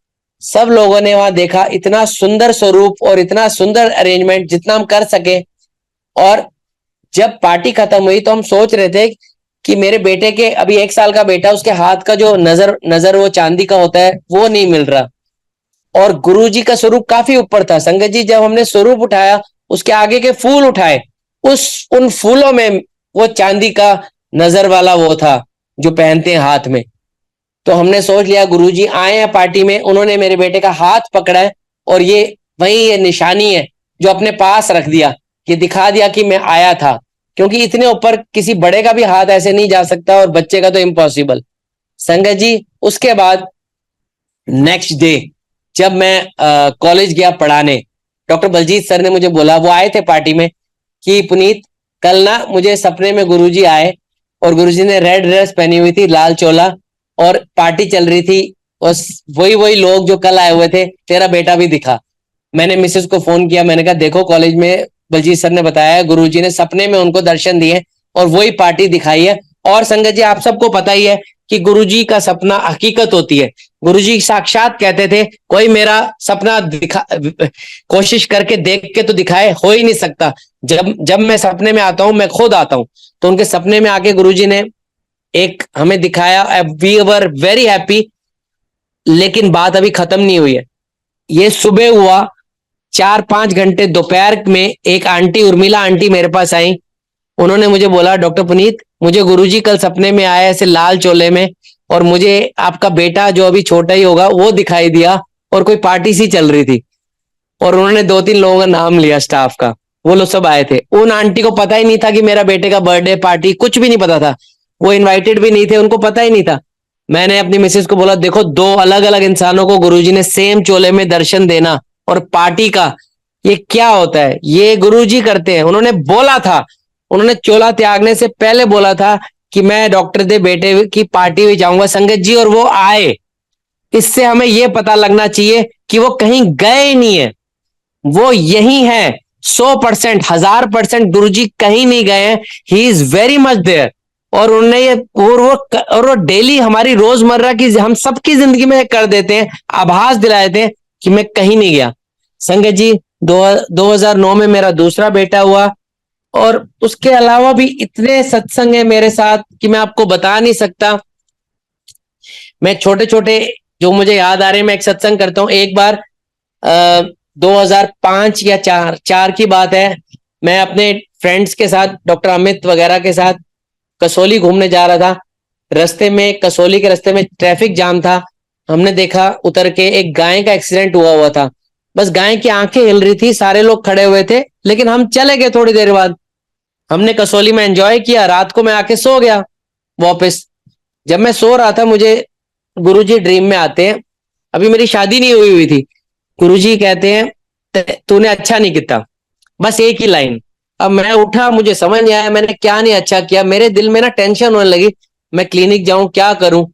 Speaker 2: सब लोगों ने वहां देखा, इतना सुंदर स्वरूप और इतना सुंदर अरेंजमेंट जितना हम कर सके। और जब पार्टी खत्म हुई तो हम सोच रहे थे कि मेरे बेटे के, अभी 1 साल का बेटा, उसके हाथ का जो नजर वो चांदी का होता है वो नहीं मिल रहा। और गुरुजी का स्वरूप काफी ऊपर था। संगत जी, जब हमने स्वरूप उठाया, उसके आगे के फूल उठाए, उन फूलों में वो चांदी का नजर वाला वो था जो पहनते हैं हाथ में। तो हमने सोच लिया गुरुजी आए हैं पार्टी में, उन्होंने मेरे बेटे का हाथ पकड़ा है और ये वही ये निशानी है जो अपने पास रख दिया, ये दिखा दिया कि मैं आया था। क्योंकि इतने ऊपर किसी बड़े का भी हाथ ऐसे नहीं जा सकता और बच्चे का तो इम्पॉसिबल। संगत जी, उसके बाद नेक्स्ट डे जब मैं कॉलेज गया पढ़ाने, डॉक्टर बलजीत सर ने मुझे बोला, वो आए थे पार्टी में, कि पुनीत कल ना मुझे सपने में गुरुजी आए और गुरुजी ने रेड ड्रेस पहनी हुई थी, लाल चोला, और पार्टी चल रही थी, और वही वही लोग जो कल आए हुए थे, तेरा बेटा भी दिखा। मैंने मिसेस को फोन किया, मैंने कहा देखो कॉलेज में बलजीत सर ने बताया गुरुजी ने सपने में उनको दर्शन दिए और वही पार्टी दिखाई है। और संगत जी, आप सबको पता ही है कि गुरुजी का सपना हकीकत होती है। गुरुजी साक्षात कहते थे, कोई मेरा सपना दिखा कोशिश करके देख के तो दिखाए, हो ही नहीं सकता। जब जब मैं सपने में आता हूं, मैं खुद आता हूं। तो उनके सपने में आके गुरुजी ने एक हमें दिखाया, वी वर वेरी हैप्पी। लेकिन बात अभी खत्म नहीं हुई है। ये सुबह हुआ, 4-5 घंटे दोपहर में एक आंटी, उर्मिला आंटी मेरे पास आई। उन्होंने मुझे बोला, डॉक्टर पुनीत, मुझे गुरुजी कल सपने में आया ऐसे लाल चोले में, और मुझे आपका बेटा जो अभी छोटा ही होगा वो दिखाई दिया, और कोई पार्टी सी चल रही थी। और उन्होंने 2-3 लोगों का नाम लिया स्टाफ का, वो लोग सब आए थे। उन आंटी को पता ही नहीं था कि मेरा बेटे का बर्थडे पार्टी, कुछ भी नहीं पता था। वो इनवाइटेड भी नहीं थे, उनको पता ही नहीं था। मैंने अपनी मिसेस को बोला, देखो 2 अलग अलग इंसानों को गुरुजी ने सेम चोले में दर्शन देना और पार्टी का, ये क्या होता है? ये गुरुजी करते हैं। उन्होंने बोला था, उन्होंने चोला त्यागने से पहले बोला था कि मैं डॉक्टर दे बेटे की पार्टी में जाऊंगा संगत जी, और वो आए। इससे हमें यह पता लगना चाहिए कि वो कहीं गए नहीं है, वो यही है। 100%, 1000% गुरुजी कहीं नहीं गए हैं। He is very much there. और उन्होंने ये और वो डेली हमारी रोजमर्रा की, हम सबकी जिंदगी में कर देते हैं, आभास दिला देते हैं कि मैं कहीं नहीं गया। संगत जी, 2009 में मेरा दूसरा बेटा हुआ, और उसके अलावा भी इतने सत्संग है मेरे साथ कि मैं आपको बता नहीं सकता। मैं छोटे छोटे जो मुझे याद आ रहे हैं, मैं एक सत्संग करता हूँ। एक बार 2005 या 4 की बात है, मैं अपने फ्रेंड्स के साथ, डॉक्टर अमित वगैरह के साथ कसौली घूमने जा रहा था। रास्ते में, कसौली के रास्ते में ट्रैफिक जाम था। हमने देखा उतर के एक गाय का एक्सीडेंट हुआ था। बस गाय की आंखें हिल रही थी, सारे लोग खड़े हुए थे, लेकिन हम चले गए थोड़ी देर बाद। हमने कसौली में एंजॉय किया, रात को मैं आके सो गया वापस। जब मैं सो रहा था, मुझे गुरुजी ड्रीम में आते हैं। अभी मेरी शादी नहीं हुई थी। गुरुजी कहते हैं, तूने अच्छा नहीं किया, बस एक ही लाइन। अब मैं उठा, मुझे समझ नहीं आया मैंने क्या नहीं अच्छा किया। मेरे दिल में ना टेंशन होने लगी, मैं क्लिनिक जाऊं, क्या करूं।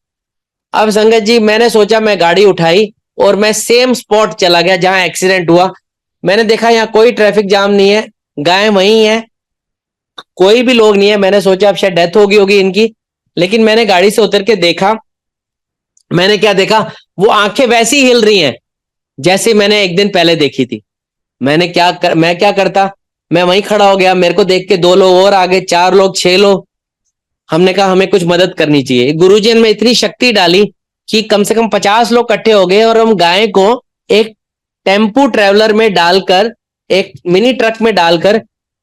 Speaker 2: अब संगत जी, मैंने सोचा, मैं गाड़ी उठाई और मैं सेम स्पॉट चला गया जहां एक्सीडेंट हुआ। मैंने देखा यहाँ कोई ट्रैफिक जाम नहीं है, गाय वहीं है, कोई भी लोग नहीं है। मैंने सोचा अब शायद डेथ होगी होगी इनकी। लेकिन मैंने गाड़ी से उतर के देखा, मैंने क्या देखा, वो आंखें वैसी हिल रही हैं जैसे मैंने एक दिन पहले देखी थी। मैं क्या करता, मैं वहीं खड़ा हो गया। मेरे को देख के 2 लोग और आगे, 4 लोग, 6 लोग। हमने कहा हमें कुछ मदद करनी चाहिए। गुरुजी ने इतनी शक्ति डाली कि कम से कम 50 लोग इकट्ठे हो गए, और हम गाय को एक टेम्पू ट्रेवलर में डालकर, एक मिनी ट्रक में डालकर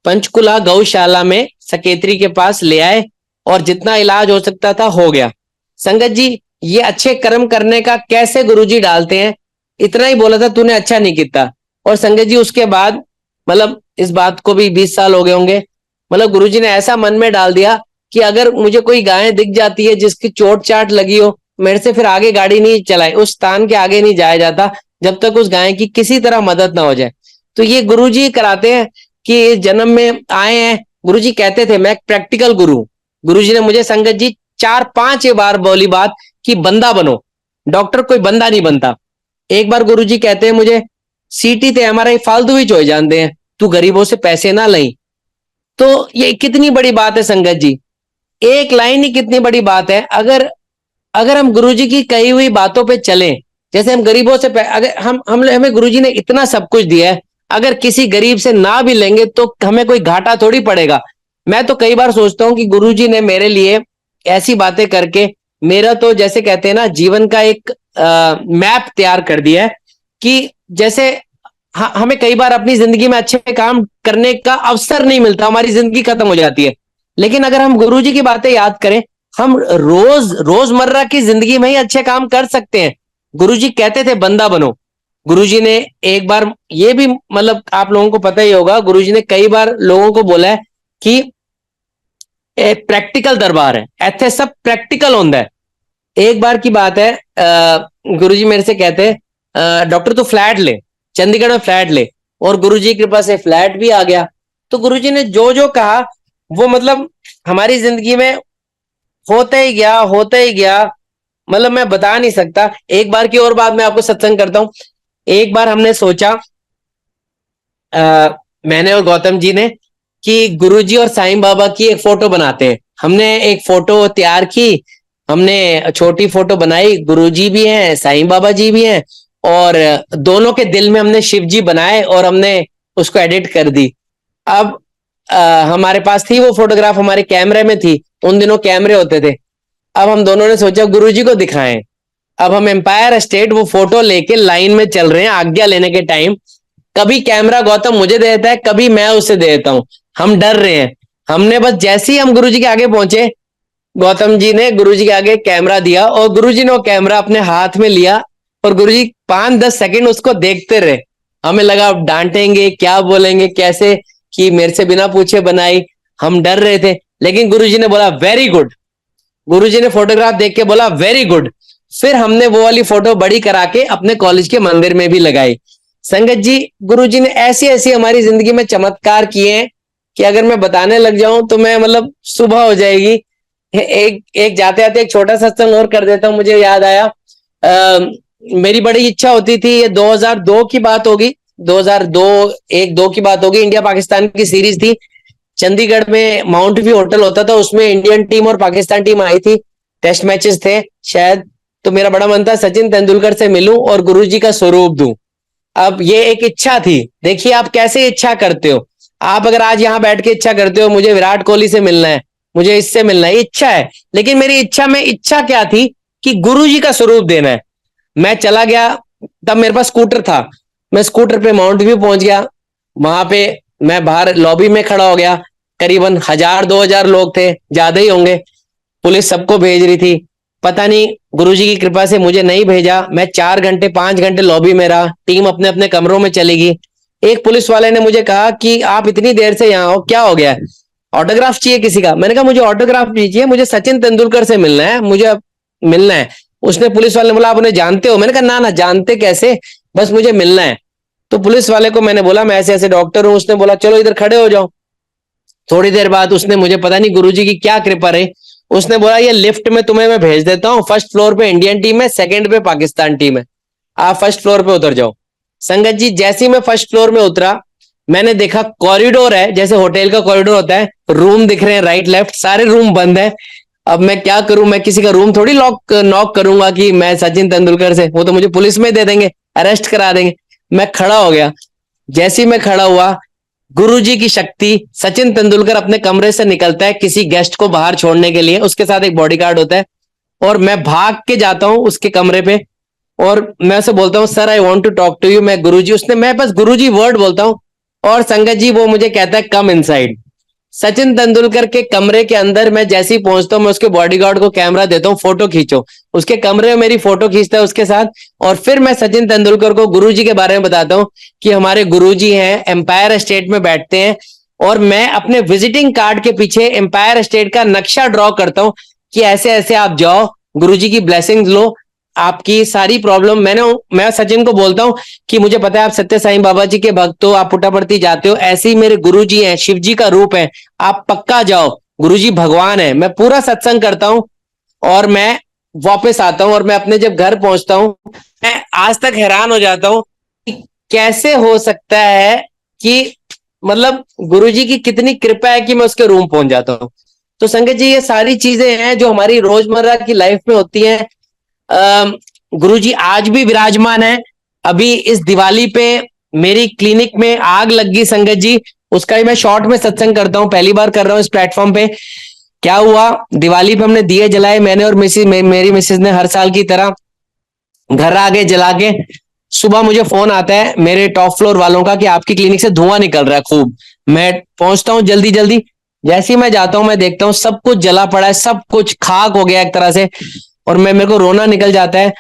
Speaker 2: पंचकुला गौशाला में सकेत्री के पास ले आए, और जितना इलाज हो सकता था हो गया। संगत जी, ये अच्छे कर्म करने का कैसे गुरुजी डालते हैं। इतना ही बोला था, तूने अच्छा नहीं किया। और संगत जी, उसके बाद मतलब इस बात को भी 20 साल हो गए होंगे, मतलब गुरुजी ने ऐसा मन में डाल दिया कि अगर मुझे कोई गाय दिख जाती है जिसकी चोट चाट लगी हो, मेरे से फिर आगे गाड़ी नहीं चलाई, उस स्थान के आगे नहीं जाया जाता जब तक उस गाय की किसी तरह मदद ना हो जाए। तो ये गुरुजी कराते हैं कि इस जन्म में आए हैं। गुरुजी कहते थे, मैं एक प्रैक्टिकल गुरु। गुरुजी ने मुझे संगत जी 4-5 बार बोली बात कि बंदा बनो। डॉक्टर कोई बंदा नहीं बनता। एक बार गुरुजी कहते हैं मुझे, सीटी ते एमआरआई फालतू ही हो जाते हैं, तू गरीबों से पैसे ना लई। तो ये कितनी बड़ी बात है संगत जी, एक लाइन ही कितनी बड़ी बात है। अगर अगर हम गुरुजी की कही हुई बातों पे चलें, जैसे हम गरीबों से अगर हम हमें गुरुजी ने इतना सब कुछ दिया है, अगर किसी गरीब से ना भी लेंगे तो हमें कोई घाटा थोड़ी पड़ेगा। मैं तो कई बार सोचता हूँ कि गुरुजी ने मेरे लिए ऐसी बातें करके मेरा तो, जैसे कहते हैं ना, जीवन का एक मैप तैयार कर दिया है कि जैसे हमें कई बार अपनी जिंदगी में अच्छे काम करने का अवसर नहीं मिलता, हमारी जिंदगी खत्म हो जाती है। लेकिन अगर हम गुरुजी की बातें याद करें, हम रोजमर्रा की जिंदगी में ही अच्छे काम कर सकते हैं। गुरुजी कहते थे बंदा बनो। गुरुजी ने एक बार ये भी, मतलब आप लोगों को पता ही होगा, गुरुजी ने कई बार लोगों को बोला है कि प्रैक्टिकल दरबार है, इत्थे सब प्रैक्टिकल होता है। एक बार की बात है, गुरुजी मेरे से कहते हैं डॉक्टर तू फ्लैट ले, चंडीगढ़ में फ्लैट ले। और गुरुजी की कृपा से फ्लैट भी आ गया। तो गुरुजी ने जो जो कहा वो मतलब हमारी जिंदगी में होता ही गया, होता ही गया। मतलब मैं बता नहीं सकता। एक बार की और बात मैं आपको सत्संग करता हूँ। एक बार हमने सोचा, मैंने और गौतम जी ने, कि गुरुजी और साईं बाबा की एक फोटो बनाते हैं। हमने एक फोटो तैयार की, हमने छोटी फोटो बनाई, गुरुजी भी हैं, साईं बाबा जी भी हैं, और दोनों के दिल में हमने शिव जी बनाए और हमने उसको एडिट कर दी। अब हमारे पास थी वो फोटोग्राफ, हमारे कैमरे में थी, उन दिनों कैमरे होते थे। अब हम दोनों ने सोचा गुरुजी को दिखाएं। अब हम एम्पायर स्टेट वो फोटो लेके लाइन में चल रहे हैं आज्ञा लेने के टाइम। कभी कैमरा गौतम मुझे दे देता है, कभी मैं उसे दे देता हूं। हम डर रहे हैं। हमने बस जैसे ही हम गुरुजी के आगे पहुंचे, गौतम जी ने गुरुजी के आगे कैमरा दिया और गुरुजी ने वो कैमरा अपने हाथ में लिया और गुरुजी 5-10 सेकंड उसको देखते रहे। हमें लगा अब डांटेंगे, क्या बोलेंगे, कैसे, कि मेरे से बिना पूछे बनाई। हम डर रहे थे, लेकिन गुरुजी ने बोला वेरी गुड। गुरुजी ने फोटोग्राफ देख के बोला वेरी गुड। फिर हमने वो वाली फोटो बड़ी करा के अपने कॉलेज के मंदिर में भी लगाई। संगत जी, गुरुजी ने ऐसी ऐसी हमारी जिंदगी में चमत्कार किए हैं कि अगर मैं बताने लग जाऊं तो मैं मतलब सुबह हो जाएगी। एक एक जाते जाते एक छोटा सत्संग और कर देता हूं। मुझे याद आया, मेरी बड़ी इच्छा होती थी, ये 2002 की बात होगी, 2002 1-2 की बात होगी। इंडिया पाकिस्तान की सीरीज थी, चंडीगढ़ में माउंट व्यू होटल होता था, उसमें इंडियन टीम और पाकिस्तान टीम आई थी, टेस्ट मैचेस थे शायद। तो मेरा बड़ा मन था सचिन तेंदुलकर से मिलूं और गुरुजी का स्वरूप दूं। अब ये एक इच्छा थी। देखिए आप कैसे इच्छा करते हो। आप अगर आज यहाँ बैठ के इच्छा करते हो मुझे विराट कोहली से मिलना है, मुझे इससे मिलना है, इच्छा है। लेकिन मेरी इच्छा में इच्छा क्या थी कि गुरुजी का स्वरूप देना है। मैं चला गया, तब मेरे पास स्कूटर था, मैं स्कूटर पे माउंट व्यू पहुंच गया। वहां पे मैं बाहर लॉबी में खड़ा हो गया। करीबन 1000-2000 लोग थे, ज्यादा ही होंगे। पुलिस सबको भेज रही थी। पता नहीं गुरुजी की कृपा से मुझे नहीं भेजा। मैं 4-5 घंटे लॉबी में रहा, टीम अपने अपने कमरों में चली गई। एक पुलिस वाले ने मुझे कहा कि आप इतनी देर से यहाँ हो, क्या हो गया? ऑटोग्राफ चाहिए किसी का? मैंने कहा मुझे ऑटोग्राफ दीजिए, मुझे सचिन तेंदुलकर से मिलना है, मुझे मिलना है। उसने, पुलिस वाले ने बोला आप उन्हें जानते हो? मैंने कहा ना ना, जानते कैसे, बस मुझे मिलना है। तो पुलिस वाले को मैंने बोला मैं ऐसे ऐसे डॉक्टर हूं। उसने बोला चलो इधर खड़े हो जाओ। थोड़ी देर बाद उसने, मुझे पता नहीं गुरुजी की क्या कृपा रही, उसने बोला ये लिफ्ट में तुम्हें मैं भेज देता हूँ, फर्स्ट फ्लोर पे इंडियन टीम है, सेकंड पे पाकिस्तान टीम है, आप फर्स्ट फ्लोर पे उतर जाओ। संगत जी, जैसे ही मैं फर्स्ट फ्लोर में उतरा, मैंने देखा कॉरिडोर है, जैसे होटल का कॉरिडोर होता है, रूम दिख रहे हैं राइट लेफ्ट, सारे रूम बंद है। अब मैं क्या करूं? मैं किसी का रूम थोड़ी नॉक करूंगा कि मैं सचिन तेंदुलकर से, वो तो मुझे पुलिस में दे देंगे, अरेस्ट करा देंगे। मैं खड़ा हो गया। जैसे ही मैं खड़ा हुआ, गुरुजी की शक्ति, सचिन तेंदुलकर अपने कमरे से निकलता है किसी गेस्ट को बाहर छोड़ने के लिए, उसके साथ एक बॉडीगार्ड होता है, और मैं भाग के जाता हूं उसके कमरे पे और मैं उसे बोलता हूं sir I want to talk to you, मैं गुरुजी। उसने, मैं बस गुरुजी वर्ड बोलता हूं और संगत जी वो मुझे कहता है कम इनसाइड। सचिन तेंदुलकर के कमरे के अंदर मैं जैसे ही पहुंचता हूं, मैं उसके बॉडीगार्ड को कैमरा देता हूं, फोटो खींचो। उसके कमरे में मेरी फोटो खींचता है उसके साथ, और फिर मैं सचिन तेंदुलकर को गुरुजी के बारे में बताता हूं कि हमारे गुरुजी हैं, एम्पायर स्टेट में बैठते हैं। और मैं अपने विजिटिंग कार्ड के पीछे एम्पायर स्टेट का नक्शा ड्रॉ करता हूं कि ऐसे ऐसे आप जाओ, गुरुजी की ब्लेसिंग लो, आपकी सारी प्रॉब्लम। मैं सचिन को बोलता हूं कि मुझे पता है आप सत्य साईं बाबा जी के भक्त हो, आप पुट्टापर्थी जाते हो, ऐसे ही मेरे गुरुजी हैं, शिव जी का रूप है, आप पक्का जाओ, गुरुजी भगवान है। मैं पूरा सत्संग करता हूं और मैं वापस आता हूं। और मैं अपने जब घर पहुंचता हूं, मैं आज तक हैरान हो जाता हूं कि कैसे हो सकता है कि मतलब गुरुजी की कितनी कृपा है कि मैं उसके रूम पहुंच जाता हूं। तो संगत जी, ये सारी चीजें हैं जो हमारी रोजमर्रा की लाइफ में होती हैं। गुरुजी आज भी विराजमान है। अभी इस दिवाली पे मेरी क्लिनिक में आग लग गई संगत जी, उसका ही मैं शॉर्ट में सत्संग करता हूँ, पहली बार कर रहा हूँ इस प्लेटफॉर्म पे। क्या हुआ, दिवाली पे हमने दिए जलाए, मैंने और मेरी मिसेज ने हर साल की तरह घर आगे जला के सुबह मुझे फोन आता है मेरे टॉप फ्लोर वालों का कि आपकी क्लिनिक से धुआं निकल रहा है खूब। मैं पहुंचता हूं जल्दी जल्दी, जैसे ही मैं जाता हूं मैं देखता हूं सब कुछ जला पड़ा है, सब कुछ खाक हो गया एक तरह से, और मेरे को रोना निकल जाता है।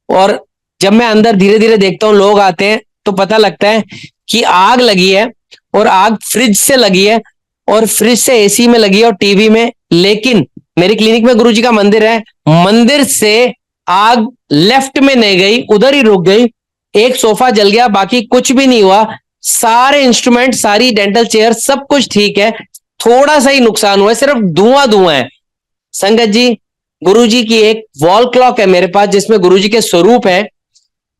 Speaker 2: और जब मैं अंदर धीरे धीरे देखता हूँ लोग आते हैं तो पता लगता है कि आग लगी है, और आग फ्रिज से लगी है, और फ्रिज से एसी में लगी है और टीवी में। लेकिन मेरी क्लिनिक में गुरुजी का मंदिर है, मंदिर से आग लेफ्ट में नहीं गई, उधर ही रुक गई। एक सोफा जल गया, बाकी कुछ भी नहीं हुआ। सारे इंस्ट्रूमेंट, सारी डेंटल चेयर, सब कुछ ठीक है। थोड़ा सा ही नुकसान हुआ है, सिर्फ धुआं धुआं है। संगत जी, गुरुजी की एक वॉल क्लॉक है मेरे पास जिसमें गुरुजी के स्वरूप है,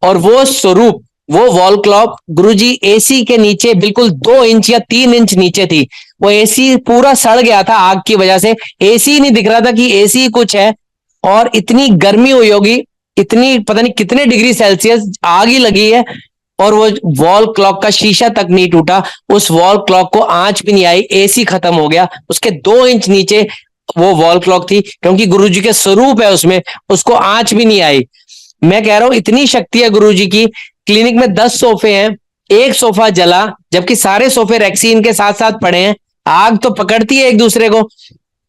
Speaker 2: और वो स्वरूप, वो वॉल क्लॉक गुरुजी एसी के नीचे बिल्कुल 2 इंच या 3 इंच नीचे थी। वो एसी पूरा सड़ गया था आग की वजह से, एसी नहीं दिख रहा था कि एसी कुछ है। और इतनी गर्मी हुई होगी, इतनी पता नहीं कितने डिग्री सेल्सियस आग ही लगी है, और वो वॉल क्लॉक का शीशा तक नहीं टूटा। उस वॉल क्लॉक को आंच भी नहीं आई, एसी खत्म हो गया। उसके 2 इंच नीचे वो वॉल क्लॉक थी, क्योंकि गुरुजी के स्वरूप है उसमें, उसको आंच भी नहीं आई। मैं कह रहा हूं इतनी शक्ति है गुरुजी की। क्लिनिक में 10 सोफे हैं, एक सोफा जला, जबकि सारे सोफे रैक्सीन के साथ साथ पड़े हैं। आग तो पकड़ती है एक दूसरे को,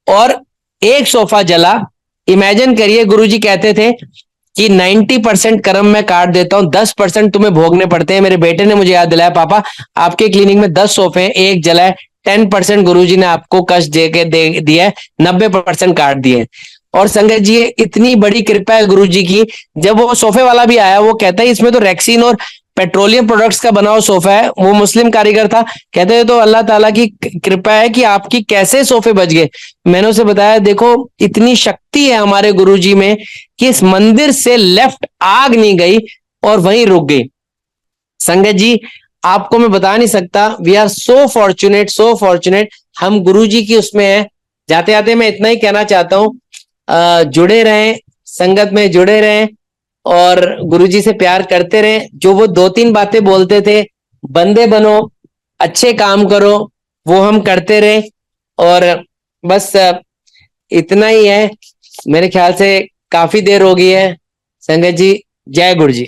Speaker 2: और एक सोफा जला। इमेजिन करिए, गुरुजी कहते थे कि 90% कर्म मैं काट देता हूं, 10% तुम्हें भोगने पड़ते हैं। मेरे बेटे ने मुझे याद दिलाया, पापा आपके क्लिनिक में 10 सोफे हैं, एक जला है, 10% गुरुजी ने आपको कष्ट दे के दे दिया है, 90% काट दिए। और संगत जी, इतनी बड़ी कृपा है गुरुजी की। जब वो सोफे वाला भी आया, वो कहता है इसमें तो रैक्सीन और पेट्रोलियम प्रोडक्ट्स का बना हुआ सोफा है। वो मुस्लिम कारीगर था, कहते हैं तो अल्लाह ताला की कृपा है कि आपकी कैसे सोफे बच गए। मैंने उसे बताया, देखो इतनी शक्ति है हमारे गुरुजी में कि इस मंदिर से लेफ्ट आग नहीं गई और वहीं रुक गई। संगत जी, आपको मैं बता नहीं सकता, we are so fortunate, so fortunate, हम गुरुजी की उसमें है। जाते जाते मैं इतना ही कहना चाहता हूँ, जुड़े रहें, संगत में जुड़े रहें, और गुरुजी से प्यार करते रहें। जो वो 2-3 बातें बोलते थे, बंदे बनो, अच्छे काम करो, वो हम करते रहे। और बस इतना ही है। मेरे ख्याल से काफी देर हो गई है। संगत जी, जय गुरु जी।